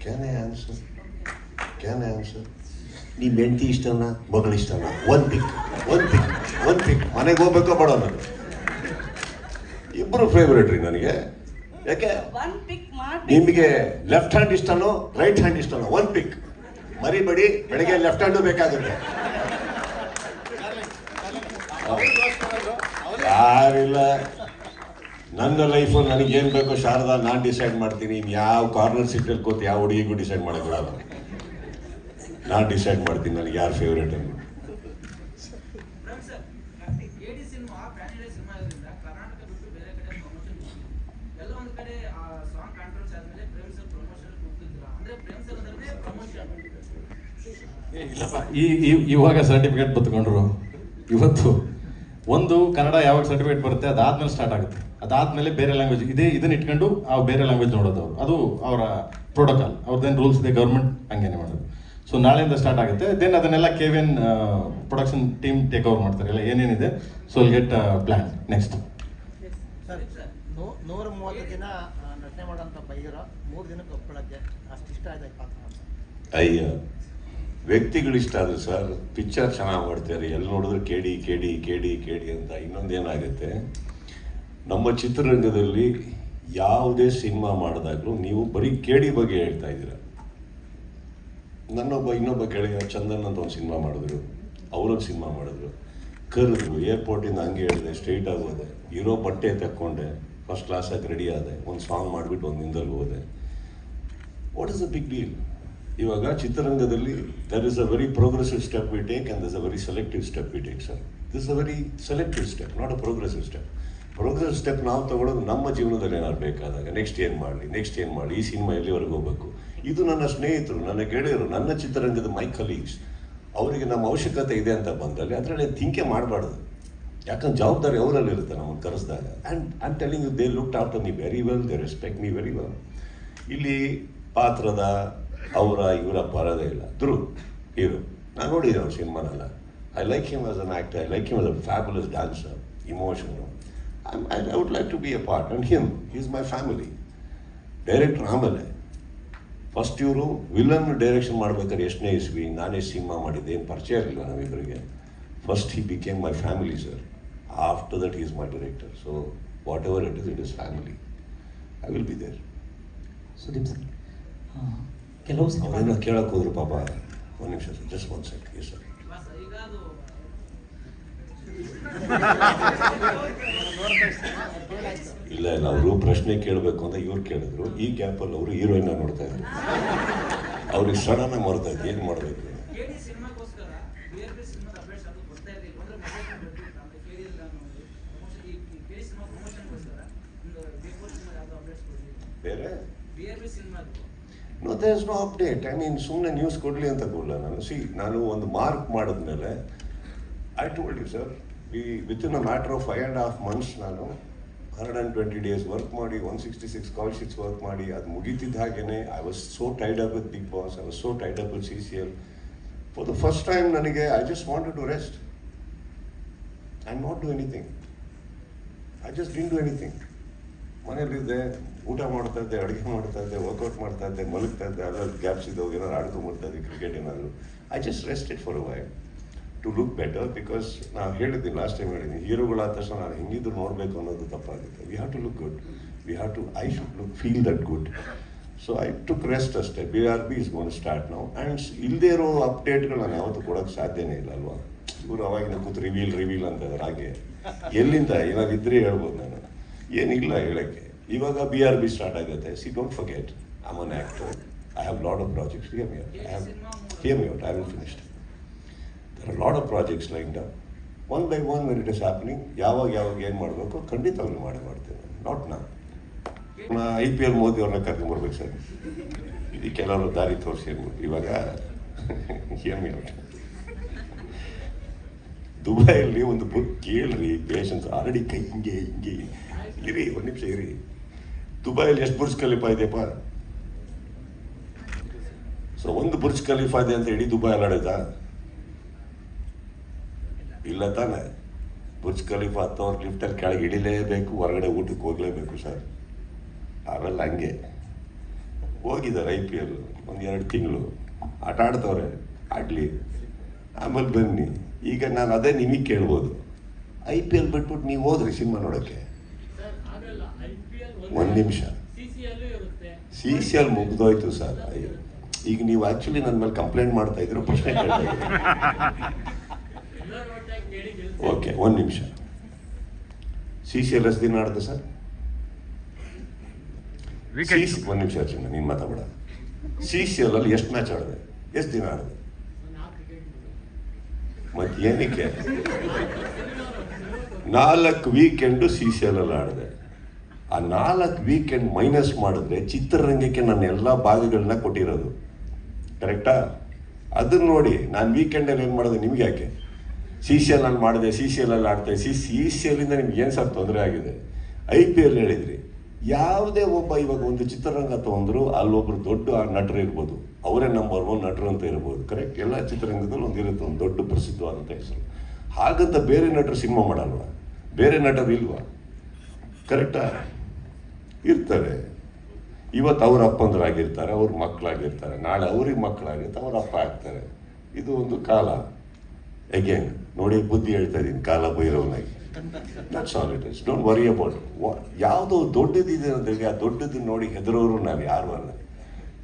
Can I answer? ನೀ ಹೆಂಡತಿ ಇಷ್ಟನಾ ಮಗಳು ಇಷ್ಟನಾ? ಒನ್ ಪಿಕ್. ಮನೆಗೆ ಹೋಗ್ಬೇಕೋ ಬೇಡ? ನಾನು ಇಬ್ಬರು ಫೇವ್ರೇಟ್ ರೀ ನನಗೆ. ಯಾಕೆ? ಒನ್ ಪಿಕ್ ಮಾಡಿ. ನಿಮಗೆ ಲೆಫ್ಟ್ ಹ್ಯಾಂಡ್ ಇಷ್ಟನೋ ರೈಟ್ ಹ್ಯಾಂಡ್ ಇಷ್ಟನೋ? One pick. ಮರಿಬೇಡಿ, ಬೆಳಗ್ಗೆ ಲೆಫ್ಟ್ ಹ್ಯಾಂಡು ಬೇಕಾಗುತ್ತೆ. ಯಾರಿಲ್ಲ ನನ್ನ ಲೈಫಲ್ಲಿ ನನಗೇನು ಬೇಕೋ ಶಾರದಾ ನಾನು ಡಿಸೈಡ್ ಮಾಡ್ತೀನಿ. ಯಾವ ಕಾರ್ನರ್ ಸೀಟಲ್ಲಿ ಕೂತು ಯಾವ ಹುಡುಗಿಗೂ ಡಿಸೈಡ್ ಮಾಡೋಕ್ಕೆ ಬಿಡಲ್ಲ. ನಾನು ಡಿಸೈಡ್ ಮಾಡ್ತೀನಿ ನನಗೆ ಯಾರು ಫೇವ್ರೇಟ್ ಅಂತ. ಇಲ್ಲಪ್ಪ, ಇವಾಗ ಸರ್ಟಿಫಿಕೇಟ್ ಬತ್ಕೊಂಡ್ರು. ಇವತ್ತು ಒಂದು ಕನ್ನಡ ಯಾವಾಗ ಸರ್ಟಿಫಿಕೇಟ್ ಬರುತ್ತೆ ಅದಾದ್ಮೇಲೆ ಸ್ಟಾರ್ಟ್ ಆಗುತ್ತೆ. ಅದಾದ್ಮೇಲೆ ಬೇರೆ ಲ್ಯಾಂಗ್ವೇಜ್ ಇದನ್ನ ಇಟ್ಕೊಂಡು ಬೇರೆ ಲ್ಯಾಂಗ್ವೇಜ್ ನೋಡೋದು ಅವರು. ಅದು ಅವರ ಪ್ರೋಟೋಕಾಲ್, ಅವ್ರದ್ದೇನು ರೂಲ್ಸ್ ಇದೆ, ಗೌರ್ಮೆಂಟ್ ಹಂಗೇನೆ ಮಾಡೋದು. ಸೊ ನಾಳೆಯಿಂದ ಸ್ಟಾರ್ಟ್ ಆಗುತ್ತೆ. ದೆನ್ ಅದನ್ನೆಲ್ಲ KVN production team take over ಮಾಡ್ತಾರೆ. ಎಲ್ಲ ಏನೇನಿದೆ, so will get plan next. Sir 130 ದಿನ ನಟನೆ ಮಾಡೋಂಥ ಬೈಗರ 3 ದಿನಕ್ಕೆ ಒಪ್ಕೊಳ್ಳೋಕ್ಕೆ ಅಷ್ಟು ಇಷ್ಟ ಆಯ್ತು ಪಾತ್ರ ಅಂತ. ಅಯ್ಯ, ವ್ಯಕ್ತಿಗಳಿಷ್ಟ ಆದ್ರೆ ಸರ್ ಪಿಕ್ಚರ್ ಚೆನ್ನಾಗಿ ಮಾಡ್ತಾರೆ. ಎಲ್ಲಿ ನೋಡಿದ್ರು ಕೇಡಿ ಅಂತ. ಇನ್ನೊಂದೇನಾಗುತ್ತೆ, ನಮ್ಮ ಚಿತ್ರರಂಗದಲ್ಲಿ ಯಾವುದೇ ಸಿನಿಮಾ ಮಾಡಿದಾಗಲೂ ನೀವು ಬರೀ ಕೇಡಿ ಬಗ್ಗೆ ಹೇಳ್ತಾ ಇದ್ದೀರ. ಇನ್ನೊಬ್ಬ ಗೆಳೆಯ ಚಂದನ್ ಅಂತ ಒಂದು ಸಿನಿಮಾ ಮಾಡಿದ್ರು, ಅವರೊಂದು ಸಿನಿಮಾ ಮಾಡಿದ್ರು, ಕರೆದ್ರು ಏರ್ಪೋರ್ಟಿಂದ ಹಂಗೆ ಹೇಳಿದೆ, ಸ್ಟ್ರೈಟ್ ಆಗಿ ಹೋದೆ, ಇರೋ ಬಟ್ಟೆ ತಕ್ಕೊಂಡೆ, ಫಸ್ಟ್ ಕ್ಲಾಸಾಗಿ ರೆಡಿ ಆದೆ, ಒಂದು ಸಾಂಗ್ ಮಾಡಿಬಿಟ್ಟು ಒಂದು ದಿನದಲ್ಲಿ ಹೋದೆ. What is the big deal? ಇವಾಗ ಚಿತ್ರರಂಗದಲ್ಲಿ there is a very progressive step we take and there is a very selective step we take sir. This a very selective step, not a progressive step. Progressive step ನಾವು ತಗೊಳ್ಳೋದು ನಮ್ಮ ಜೀವನದಲ್ಲಿ ಏನಾದ್ರು ಬೇಕಾದಾಗ ನೆಕ್ಸ್ಟ್ ಏನು ಮಾಡಲಿ, ಈ ಸಿನಿಮಾ ಎಲ್ಲಿವರೆಗೆ ಹೋಗಬೇಕು. ಇದು ನನ್ನ ಸ್ನೇಹಿತರು, ನನ್ನ ಗೆಳೆಯರು, ನನ್ನ ಚಿತ್ರರಂಗದ ಮೈ ಕಲೀಗ್ಸ್. ಅವರಿಗೆ ನಮ್ಮ ಅವಶ್ಯಕತೆ ಇದೆ ಅಂತ ಬಂದಲ್ಲಿ ಅದರಲ್ಲಿ ಥಿಂಕೆ ಮಾಡಬಾರ್ದು. ಯಾಕಂದ್ರೆ ಜವಾಬ್ದಾರಿ ಅವರಲ್ಲಿರುತ್ತೆ ನಮ್ಮನ್ನು ಕರೆಸಿದಾಗ. And I am telling you, they looked after me very well, they respect me very well. ಇಲ್ಲಿ ಪಾತ್ರದ ಇವರ ಬರೋದೇ ಇಲ್ಲ. ಧ್ರುವ್ ಹೀರೋ, ನಾನು ನೋಡಿದ್ದೀನಿ ಅವ್ರ ಸಿನಿಮಾನೆಲ್ಲ. I like him as an actor, I like him as a fabulous dancer, emotion. I would like to be a part, and he is my family. Director ಆಮೇಲೆ, ಫಸ್ಟ್ ಇವರು ವಿಲನ್ ಡೈರೆಕ್ಷನ್ ಮಾಡ್ಬೇಕಾದ್ರೆ ಎಷ್ಟನೇ ಇಸ್ವಿ ನಾನೇ ಸಿನಿಮಾ ಮಾಡಿದ್ದೆ, ಏನು ಪರಿಚಯ ಇರಲಿಲ್ಲ ನಮ್ಮಿಬ್ಬರಿಗೆ. First he became my family sir. After that is my director. So whatever it is family. I will be there. Sudeep sir, ಕೆಲವು ಅವರೇನೋ ಕೇಳಕ್ಕೆ ಹೋದ್ರು ಪಾಪ. ಒಂದು ನಿಮಿಷ sir, just one second. Yes sir. ಇಲ್ಲ ಅವರು ಪ್ರಶ್ನೆ ಕೇಳಬೇಕು ಅಂತ ಇವ್ರು ಕೇಳಿದ್ರು. ಈ ಗ್ಯಾಪಲ್ಲಿ ಅವರು ಹೀರೋಯಿನ್ ನೋಡ್ತಾ ಇದ್ರು. ಅವ್ರಿಗೆ ಸಡನ್ ಮರ್ತಾ ಇತ್ತು ಏನು ಮಾಡಬೇಕು. ಬೇರೆ no there is no update. I mean ಸುಮ್ಮನೆ ನ್ಯೂಸ್ ಕೊಡಲಿ ಅಂತ ಕೊಡಲ್ಲ ನಾನು. ನಾನು ಒಂದು ಮಾರ್ಕ್ ಮಾಡಿದ್ಮೇಲೆ I told you sir, within a matter of 5.5 months ನಾನು 120 days ವರ್ಕ್ ಮಾಡಿ 166 ಕಾಲ್ ಶೀಟ್ಸ್ ವರ್ಕ್ ಮಾಡಿ ಅದು ಮುಗೀತಿದ್ದ ಹಾಗೇನೆ I was so tied up with Bigg Boss. I was so tied up with CCL. For the first time ನನಗೆ I just wanted to rest and not do anything. I just didn't do anything. ಮನೇಲಿದ್ದೆ, ಊಟ ಮಾಡ್ತಾ ಇದ್ದೆ, ಅಡುಗೆ ಮಾಡ್ತಾ ಇದ್ದೆ, ವರ್ಕೌಟ್ ಮಾಡ್ತಾ ಇದ್ದೆ, ಮಲಗ್ತಾ ಇದ್ದೆ, ಅದ್ರಲ್ಲಿ ಗ್ಯಾಪ್ಸ್ ಇದ್ದವು, ಏನಾದ್ರು ಆಡ್ಕೊಂಡ್ಬರ್ತಾ ಇದ್ದೆ, ಕ್ರಿಕೆಟ್ ಏನಾದ್ರು. I just rested for a while to look better. Because ನಾವು ಹೇಳಿದ್ದೀನಿ, ಲಾಸ್ಟ್ ಟೈಮ್ ಹೇಳಿದ್ದೀನಿ, ಹೀರೋಗಳಾದ ತಕ್ಷಣ ನಾನು ಹೆಂಗಿದ್ರು ನೋಡಬೇಕು ಅನ್ನೋದು ತಪ್ಪಾಗುತ್ತೆ. We have to look good. I should feel that good. So I took rest ಅಷ್ಟೇ. BRB ಇಸ್ ಗೋನ್ ಸ್ಟಾರ್ಟ್ ನಾವು. ಆ್ಯಂಡ್ ಇಲ್ಲದೇ ಇರೋ ಅಪ್ಡೇಟ್ಗಳು ನಾನು ಯಾವತ್ತೂ ಕೊಡೋಕ್ಕೆ ಸಾಧ್ಯನೇ ಇಲ್ಲ ಅಲ್ವಾ. ಇವರು ಅವಾಗಿನ ಕೂತು ರಿವೀಲ್ ಅಂತ ಇದ್ದಾರೆ. ಹಾಗೆ ಎಲ್ಲಿಂದ ಏನಾದ್ರು ಇದ್ರೆ ಹೇಳ್ಬೋದು. ನಾನು ಏನಿಲ್ಲ ಹೇಳೋಕ್ಕೆ. ಇವಾಗ BRB ಸ್ಟಾರ್ಟ್ ಆಗುತ್ತೆ. Don't forget, I am an actor. I have lot of projects. Here me out. I will finished. There are a lot of projects lined up. One by one when it is happening, ಯಾವಾಗ ಏನು ಮಾಡಬೇಕು ಖಂಡಿತವಾಗ್ಲೂ ಮಾಡ್ತೇನೆ. ನಾಟ್ ನಾ IPL ಮೋದಿ ಅವ್ರನ್ನ ಕರ್ಕೊಂಡ್ಬರ್ಬೇಕು ಸರ್. ಇದಕ್ಕೆಲ್ಲರೂ ದಾರಿ ತೋರಿಸಿ ಇವಾಗ ಹೇಮಿ ಔಟ್. ದುಬೈಯಲ್ಲಿ ಒಂದು ಬುಕ್ ಕೇಳ್ರಿ, ಪೇಷನ್ಸ್ ಆಲ್ರೆಡಿ ಕೈ ಹಿಂಗೆ ಇರಿ, ಒಂದು ನಿಮಿಷ ಇರಿ. ದುಬೈಯಲ್ಲಿ ಎಷ್ಟು ಬುರ್ಜ್ ಖಲೀಫಾ ಇದೆಯಪ್ಪ? ಸೊ ಒಂದು ಬುರ್ಜ್ ಖಲೀಫಾ ಇದೆ ಅಂತ ಇಡೀ ದುಬೈ ಅಲ್ಲಾಡೈತ? ಇಲ್ಲ ತಾನೆ. ಬುರ್ಜ್ ಖಲೀಫಾ ಹತ್ತವ್ರು ಲಿಫ್ಟಲ್ಲಿ ಕೆಳಗೆ ಇಳಿಲೇಬೇಕು, ಹೊರಗಡೆ ಊಟಕ್ಕೆ ಹೋಗಲೇಬೇಕು ಸರ್. ಆಮೇಲೆ ಹಂಗೆ ಹೋಗಿದ್ದಾರೆ IPL 1-2 ತಿಂಗಳು ಆಟ ಆಡ್ತವ್ರೆ, ಆಡಲಿ, ಆಮೇಲೆ ಬನ್ನಿ. ಈಗ ನಾನು ಅದೇ ನಿಮಗೆ ಕೇಳ್ಬೋದು, IPL ಬಿಟ್ಬಿಟ್ಟು ನೀವು ಹೋದ್ರಿ ಸಿನಿಮಾ ನೋಡೋಕ್ಕೆ? ಒಂದು ನಿಮಿಷ, CCL ಮುಗ್ದೋಯ್ತು ಸರ್. ಈಗ ನೀವು ಆ್ಯಕ್ಚುಲಿ ನನ್ನ ಮೇಲೆ ಕಂಪ್ಲೇಂಟ್ ಮಾಡ್ತಾ ಇದ್ರು, ಪ್ರಶ್ನೆ ಕೇಳ್ತಾ ಇದ್ರು. ಓಕೆ, ಒಂದು ನಿಮಿಷ. CCL ಎಷ್ಟು ದಿನ ಆಡಿದೆ ಸರ್? ಒಂದು ನಿಮಿಷ ಚಿನ್ನ, ನೀನು ಮಾತಾಡ. CCL ಅಲ್ಲಿ ಎಷ್ಟು ಮ್ಯಾಚ್ ಆಡಿದೆ? ಎಷ್ಟು ದಿನ ಆಡಿದೆ? ಮತ್ತೆ ಏನಕ್ಕೆ 4 ವೀಕೆಂಡು CCL ಅಲ್ಲಿ ಆಡಿದೆ. ಆ 4 ವೀಕೆಂಡ್ ಮೈನಸ್ ಮಾಡಿದ್ರೆ ಚಿತ್ರರಂಗಕ್ಕೆ ನನ್ನ ಎಲ್ಲ ಭಾಗಗಳನ್ನ ಕೊಟ್ಟಿರೋದು, ಕರೆಕ್ಟಾ? ಅದನ್ನ ನೋಡಿ ನಾನು ವೀಕೆಂಡಲ್ಲಿ ಏನು ಮಾಡಿದೆ ನಿಮ್ಗೆ ಯಾಕೆ? CCL ಅಲ್ಲಿ ಮಾಡಿದೆ, CCL ಅಲ್ಲಿ ಆಡ್ತಾ CCL ಇಂದ ನಿಮ್ಗೆ ಏನು ಸರ್ ತೊಂದರೆ ಆಗಿದೆ? IPL ಹೇಳಿದ್ರಿ, ಯಾವುದೇ ಒಬ್ಬ ಇವಾಗ ಒಂದು ಚಿತ್ರರಂಗ ತಗೊಂಡ್ರು ಅಲ್ಲೊಬ್ರು ದೊಡ್ಡ ನಟರು ಇರ್ಬೋದು, ಅವರೇ ನಂಬರ್ 1 ನಟರು ಅಂತ ಇರ್ಬೋದು, ಕರೆಕ್ಟ್? ಎಲ್ಲ ಚಿತ್ರರಂಗದಲ್ಲಿ ಒಂದಿರುತ್ತೆ ಒಂದು ದೊಡ್ಡ ಪ್ರಸಿದ್ಧವಾದಂಥ ಹೆಸರು. ಹಾಗಂತ ಬೇರೆ ನಟರು ಸಿನಿಮಾ ಮಾಡಲ್ವ? ಬೇರೆ ನಟರು ಇಲ್ವಾ? ಕರೆಕ್ಟಾ? ಇರ್ತಾರೆ. ಇವತ್ತು ಅವ್ರ ಅಪ್ಪಂದ್ರಾಗಿರ್ತಾರೆ, ಅವ್ರ ಮಕ್ಕಳಾಗಿರ್ತಾರೆ, ನಾಳೆ ಅವ್ರಿಗೆ ಮಕ್ಕಳಾಗಿರ್ತಾರೆ, ಅವ್ರ ಅಪ್ಪ ಆಗ್ತಾರೆ. ಇದು ಒಂದು ಕಾಲ. ಅಗೇನ್ ನೋಡಿ, ಬುದ್ಧಿ ಹೇಳ್ತಾ ಇದ್ದೀನಿ, ಕಾಲ ಭೈರವನಾಗಿ. That's all it is. Don't worry about ಯಾವುದೋ ದೊಡ್ಡದಿದೆ ಅಂದ್ರೆ ಆ ದೊಡ್ಡದನ್ನ ನೋಡಿ ಹೆದರೋರು ನಾವು ಯಾರು ಅಲ್ಲ.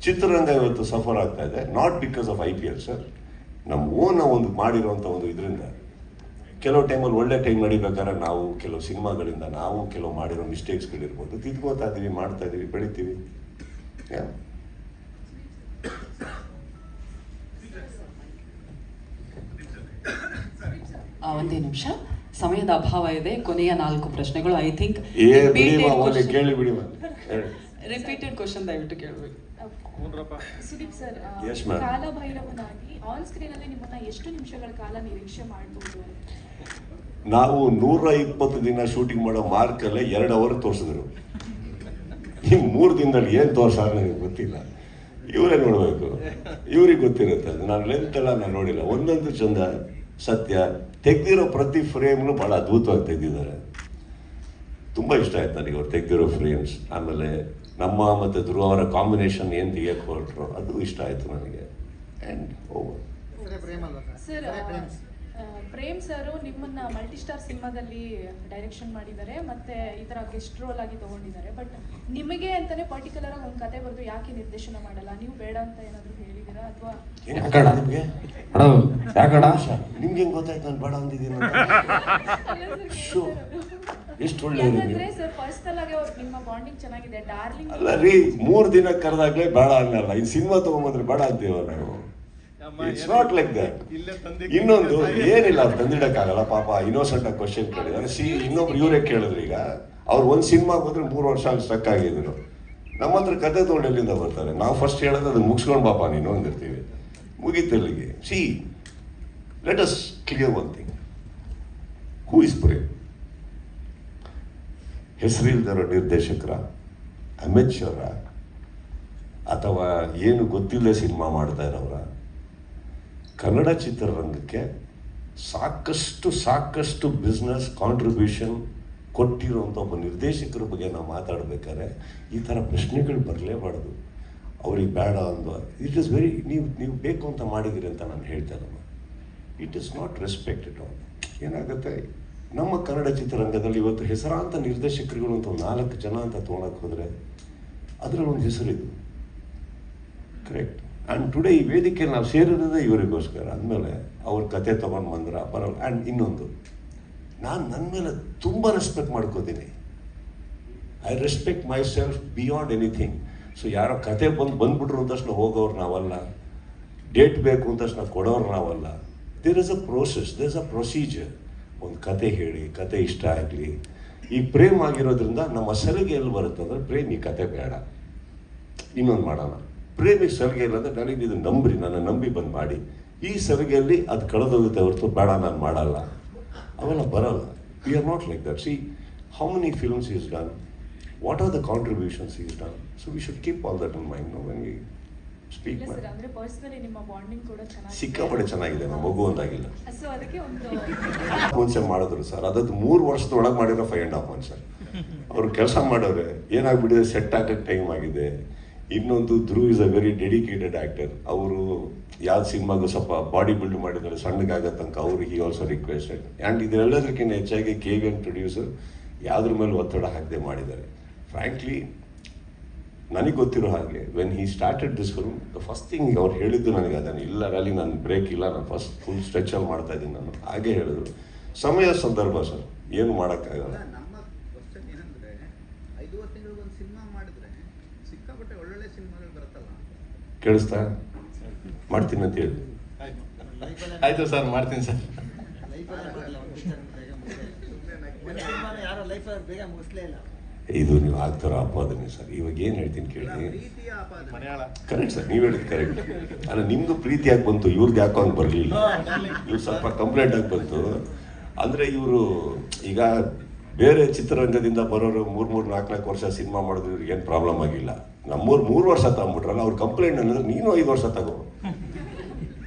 ಚಿತ್ರರಂಗ ಇವತ್ತು ಸಫರ್ ಆಗ್ತಾ ಇದೆ, not because of IPL sir. ನಮ್ಮ ಓನ್ ಒಂದು ಮಾಡಿರೋಂಥ ಒಂದು ಇದರಿಂದ ಕೆಲವು ಟೈಮಲ್ಲಿ ಒಳ್ಳೆ ಟೈಮ್ ನಡಿಬೇಕಾದ್ರೆ ನಾವು ಕೆಲವು ಸಿನಿಮಾಗಳಿಂದ ನಾವು ಕೆಲವು ಮಾಡಿರೋ ಮಿಸ್ಟೇಕ್ಸ್ಗಳಿರ್ಬೋದು, ತಿದ್ಕೋತಾ ಇದ್ದೀವಿ, ಮಾಡ್ತಾ ಇದ್ದೀವಿ, ಬೆಳಿತೀವಿ. ಒಂದೇ ನಿಮಿಷ, ಸಮಯದ ಅಭಾವ ಇದೆ. ಕೊನೆಯ 4 ಪ್ರಶ್ನೆಗಳು. ಐ ಥಿಂಕ್ ಕೇಳಿ ಬಿಡಿ, ರಿಪೀಟೆಡ್ ಕ್ವಶನ್ ದಯವಿಟ್ಟು ಕೇಳಬೇಕು. Sudeep sir, Yes, ma'am. ಕಾಲಭೈರವನಾಗಿ ಆನ್ ಸ್ಕ್ರೀನ್ ಅಲ್ಲಿ ನಿಮ್ಮನ್ನ ಎಷ್ಟು ನಿಮಿಷಗಳ ಕಾಲ ನಿರೀಕ್ಷೆ ಮಾಡಬಹುದು? ನಾವು 120 ದಿನ ಶೂಟಿಂಗ್ ಮಾಡೋ ಮಾರ್ಕಲ್ಲೇ 2 ಅವರ್ ತೋರಿಸಿದ್ರು. ಇನ್ನು 3 ದಿನದಲ್ಲಿ ಏನು ತೋರ್ಸಾರ ನನಗೆ ಗೊತ್ತಿಲ್ಲ, ಇವರೇ ನೋಡಬೇಕು, ಇವ್ರಿಗೆ ಗೊತ್ತಿರುತ್ತೆ. ನಾನು ಲೆಂತ್ ಎಲ್ಲ ನಾನು ನೋಡಿಲ್ಲ. ಒಂದೊಂದು ಚಂದ, ಸತ್ಯ. ತೆಗ್ದಿರೋ ಪ್ರತಿ ಫ್ರೇಮ್ನು ಭಾಳ ಅದ್ಭುತವಾಗಿ ತೆಗೆದಿದ್ದಾರೆ. ತುಂಬ ಇಷ್ಟ ಆಯ್ತು ನನಗೆ ಅವ್ರು ತೆಗ್ದಿರೋ ಫ್ರೇಮ್ಸ್. ಆಮೇಲೆ ನಮ್ಮ ಮತ್ತು ಧ್ರುವ ಅವರ ಕಾಂಬಿನೇಷನ್ ಏನು ತೆಗಿಯಕ್ಕೆ ಹೊರಟ್ರು ಅದು ಇಷ್ಟ ಆಯಿತು ನನಗೆ. And over. ಪ್ರೇಮ್ ಅಲ್ವಾ ಸರ್ ಪ್ರೇಮ್ ಸರ್ ನಿಮ್ಮನ್ನ ಮಲ್ಟಿ ಸ್ಟಾರ್ ಸಿನಿಮಾದಲ್ಲಿ ಡೈರೆಕ್ಷನ್ ಮಾಡಿದ್ದಾರೆ ಮತ್ತೆ ಈ ತರ ಗೆಸ್ಟ್ ರೋಲ್ ಆಗಿ ತಗೊಂಡಿದ್ದಾರೆ. ಬಟ್ ನಿಮಗೆ ಅಂತಾನೆ ಪರ್ಟಿಕ್ಯುಲರ್ ಆಗಿ ಒಂದು ಕತೆ ಬರೆದು ಯಾಕೆ ನಿರ್ದೇಶನ ಮಾಡಲ್ಲ, ನೀವು ಬೇಡ ಅಂತ ಏನಾದ್ರು ಹೇಳಿದ್ದೀರಾ ಅಥವಾ ಯಾಕಡ ನಿಮಗೆ ಯಾಕಡ ನಿಮ್ಗೆ ಹೆಂಗೆ ಗೊತ್ತಾಯ್ತು ನಾನು ಬೇಡ ಅಂದಿದ್ದೀನಿ ಎಷ್ಟು ಒಳ್ಳೆ ಯಾಕಂದ್ರೆ ಸರ್ ಪರ್ಸನಲ್ ಆಗಿ ನಿಮ್ಮ ಬಾಂಡಿಂಗ್ ಚೆನ್ನಾಗಿದೆ, ಡಾರ್ಲಿಂಗ್ ಅಲ್ಲ ರೀ 3 ದಿನ ಕರೆದಾಗ್ಲೇ ಬೇಡ ಅನ್ನಲ್ಲ. ಈ ಸಿನಿಮಾ ತಗೊಂಬಂದ್ರೆ ಬೇಡ ಅಂತೀವ ನಾವು. It's not like that. ಇನ್ನೊಂದು ಏನಿಲ್ಲ, ಅವ್ರು ತಂದಿಡಕ್ಕಾಗಲ್ಲ ಪಾಪ. ಇನ್ನೋಸೆಂಟ್ ಆಗಿ ಕ್ವಶನ್ ಕೇಳಿದ್ರೆ ಇನ್ನೊಬ್ರು ಇವರೇ ಕೇಳಿದ್ರು. ಈಗ ಅವ್ರು ಒಂದು ಸಿನಿಮಾಗೆ ಹೋದ್ರೆ 3 ವರ್ಷ ಅಲ್ಲಿ ಸ್ಟಕ್ ಆಗಿದ್ರು. ನಮ್ಮ ಹತ್ರ ಕತೆ ತೊಗೊಂಡು ಎಲ್ಲಿಂದ ಬರ್ತಾರೆ? ನಾವು ಫಸ್ಟ್ ಹೇಳೋದು ಅದನ್ನ ಮುಗಿಸ್ಕೊಂಡು ಬಾಪ ನೀನು ಅಂದಿರ್ತೀವಿ, ಮುಗೀತಲ್ಲಿಗೆ. Let us clear one thing. Who is Prem? ಹೆಸರಿಲ್ದಿರೋ ನಿರ್ದೇಶಕರ, ಅಮೆಚರ, ಅಥವಾ ಏನು ಗೊತ್ತಿಲ್ಲದೆ ಸಿನಿಮಾ ಮಾಡ್ತಾ ಇರೋರ? ಕನ್ನಡ ಚಿತ್ರರಂಗಕ್ಕೆ ಸಾಕಷ್ಟು ಬಿಸ್ನೆಸ್ ಕಾಂಟ್ರಿಬ್ಯೂಷನ್ ಕೊಟ್ಟಿರುವಂಥ ಒಬ್ಬ ನಿರ್ದೇಶಕರ ಬಗ್ಗೆ ನಾವು ಮಾತಾಡಬೇಕಾದ್ರೆ ಈ ಥರ ಪ್ರಶ್ನೆಗಳು ಬರಲೇಬಾರ್ದು. ಅವ್ರಿಗೆ ಬೇಡ ಅಂದು ಇಟ್ ಇಸ್ ವೆರಿ ನೀವು ಬೇಕು ಅಂತ ಮಾಡಿದಿರಿ ಅಂತ ನಾನು ಹೇಳ್ತಾ ಇರಲ್ಲ. It is not respect it all. ಏನಾಗುತ್ತೆ, ನಮ್ಮ ಕನ್ನಡ ಚಿತ್ರರಂಗದಲ್ಲಿ ಇವತ್ತು ಹೆಸರಾಂತ ನಿರ್ದೇಶಕರುಗಳು ಅಂತ 4 ಜನ ಅಂತ ತೊಗೊಳಕ್ಕೆ ಹೋದರೆ ಅದರಲ್ಲಿ ಒಂದು ಹೆಸರಿದು. ಕರೆಕ್ಟ್. ಆ್ಯಂಡ್ ಟುಡೇ ಈ ವೇದಿಕೆಯಲ್ಲಿ ನಾವು ಸೇರಿರೋದೇ ಇವರಿಗೋಸ್ಕರ. ಅಂದಮೇಲೆ ಅವ್ರ ಕತೆ ತೊಗೊಂಡು ಬಂದ್ರೆ ಬರೋಲ್ಲ. ಆ್ಯಂಡ್ ಇನ್ನೊಂದು, ನಾನು ನನ್ನ ಮೇಲೆ ತುಂಬ ರೆಸ್ಪೆಕ್ಟ್ ಮಾಡ್ಕೋತೀನಿ. I respect my self beyond anything. So ಯಾರೋ ಕತೆ ಬಂದ್ಬಿಟ್ರು ಅಂತ ತಕ್ಷಣ ಹೋಗೋರು ನಾವಲ್ಲ, ಡೇಟ್ ಬೇಕು ಅಂತ ತಕ್ಷಣ ಕೊಡೋರು ನಾವಲ್ಲ. There is a process, there is a procedure. ಒಂದು ಕತೆ ಹೇಳಿ, ಕತೆ ಇಷ್ಟ ಆಗಲಿ. ಈ ಪ್ರೇಮ್ ಆಗಿರೋದ್ರಿಂದ ನಮ್ಮ ಸಲಿಗೆ ಎಲ್ಲಿ ಬರುತ್ತೆ ಅಂದರೆ, ಪ್ರೇಮ್ ಈ ಕತೆ ಬೇಡ, ಇನ್ನೊಂದು ಮಾಡೋಣ. ಪ್ರೇಮಿಗೆ ಸಲಿಗೆ ಇಲ್ಲ ಅಂದರೆ ನನಗೆ ಇದು ನಂಬ್ರಿ, ನನ್ನ ನಂಬಿ ಬಂದು ಮಾಡಿ. ಈ ಸಲಿಗೆಯಲ್ಲಿ ಅದು ಕಳೆದೋಗುತ್ತೆ ಹೊರತು ಬೇಡ ನಾನು ಮಾಡಲ್ಲ, ಅವೆಲ್ಲ ಬರಲ್ಲ. We are not like that. See how many films is done, what are the contributions is done. So we should keep all that in mind no when we speak. ಅಂದ್ರೆ ಪರ್ಸನಲಿ ನಿಮ್ಮ ಬಾಂಡಿಂಗ್ ಕೂಡ ಚೆನ್ನಾಗಿದೆ, ಸಿಕ್ಕಾಪಟ್ಟೆ ಚೆನ್ನಾಗಿದೆ. ನಮ್ಮ ಮಗು ಒಂದಾಗಿಲ್ಲ. ಸೊ ಅದಕ್ಕೆ ಒಂದು ಮುಂಚೆ ಮಾಡಿದ್ರು ಸರ್, ಅದದ್ದು 3 ವರ್ಷದೊಳಗೆ ಮಾಡಿರೋ 5.5 months ಸರ್. ಅವರು ಕೆಲಸ ಮಾಡೋರೆ, ಏನಾಗ್ಬಿಟ್ಟಿದೆ, ಸೆಟ್ ಹಾಕಕ್ಕೆ ಟೈಮ್ ಆಗಿದೆ. ಇನ್ನೊಂದು, Dhruv is a very dedicated actor. ಅವರು ಯಾವ್ದು ಸಿನಿಮಾಗೂ ಸ್ವಲ್ಪ ಬಾಡಿ ಬಿಲ್ಡ್ ಮಾಡಿದ್ದಾರೆ, ಸಣ್ಣಗಾಗೋ ತನಕ ಅವರು ಹಿ ಆಲ್ಸೋ ರಿಕ್ವೆಸ್ಟೆಡ್. ಆ್ಯಂಡ್ ಇದೆಲ್ಲದಕ್ಕಿಂತ ಹೆಚ್ಚಾಗಿ KVN ಪ್ರೊಡ್ಯೂಸರ್ ಯಾವುದ್ರ ಮೇಲೆ ಒತ್ತಡ ಹಾಕದೆ ಮಾಡಿದ್ದಾರೆ. ಫ್ರ್ಯಾಂಕ್ಲಿ ನನಗೆ ಗೊತ್ತಿರೋ ಹಾಗೆ when he started this film, the first thing ಅವ್ರು ಹೇಳಿದ್ದು ನನಗೆ ಅದನ್ನು, ಇಲ್ಲ ರಲ್ಲಿ ನಾನು ಬ್ರೇಕ್ ಇಲ್ಲ, ನಾನು ಫಸ್ಟ್ ಫುಲ್ ಸ್ಟ್ರೆಚಲ್ಲಿ ಮಾಡ್ತಾ ಇದ್ದೀನಿ ನಾನು. ಹಾಗೆ ಹೇಳಿದ್ರು. ಸಮಯ ಸಂದರ್ಭ ಸರ್, ಏನು ಮಾಡೋಕ್ಕಾಗಲ್ಲ. ನಮ್ಮ ಕ್ವಶನ್ ಏನಂದ್ರೆ 5 ತಿಂಗಳಿಗೊಂದು ಸಿನಿಮಾ ಮಾಡಿದ್ರೆ ಸಿಕ್ಕಾಪಟ್ಟೆ ಒಳ್ಳೊಳ್ಳೆ ಸಿನಿಮಾಗಳು ಬರುತ್ತಲ್ಲ. ಕೇಳಿಸ್ತಾ? ಮಾಡ್ತೀನಿ ಅಂತ ಹೇಳಿ. ಆಯ್ತು ಸರ್, ಮಾಡ್ತೀನಿ ಸರ್. ಯಾರೋ ಲೈಫಲ್ಲಿ ಬೇಗ ಮುಗಿಸ್ಲೇ ಇಲ್ಲ. ಇದು ನೀವು ಆಗ್ತಾರೋ ಆಪಾದನೆ ಸರ್. ಇವಾಗ ಏನು ಹೇಳ್ತೀನಿ ಕೇಳಿ. ಪ್ರೀತಿಯ ಆಪಾದನೆ. ಕರೆಕ್ಟ್ ಸರ್, ನೀವು ಹೇಳಿದ್ ಕರೆಕ್ಟ್. ಅಲ್ಲ, ನಿಮ್ದು ಪ್ರೀತಿಯಾಗಿ ಬಂತು, ಇವ್ರದ್ದು ಯಾಕೋ ಹಂಗೆ ಬರಲಿಲ್ಲ. ಇವ್ರು ಸ್ವಲ್ಪ ಕಂಪ್ಲೇಂಟ್ ಆಗಿ ಬಂತು. ಅಂದರೆ ಇವರು ಈಗ ಬೇರೆ ಚಿತ್ರರಂಗದಿಂದ ಬರೋರು 3-4 ವರ್ಷ ಸಿನಿಮಾ ಮಾಡಿದ್ರು ಇವ್ರಿಗೆ ಏನು ಪ್ರಾಬ್ಲಮ್ ಆಗಿಲ್ಲ. ನಮ್ಮೂರು 3 ವರ್ಷ ತಗೊಂಡ್ಬಿಟ್ರಲ್ಲ, ಅವ್ರ ಕಂಪ್ಲೇಂಟ್ ಅನ್ನೋದು ನೀನು 5 ವರ್ಷ ತಗೋ,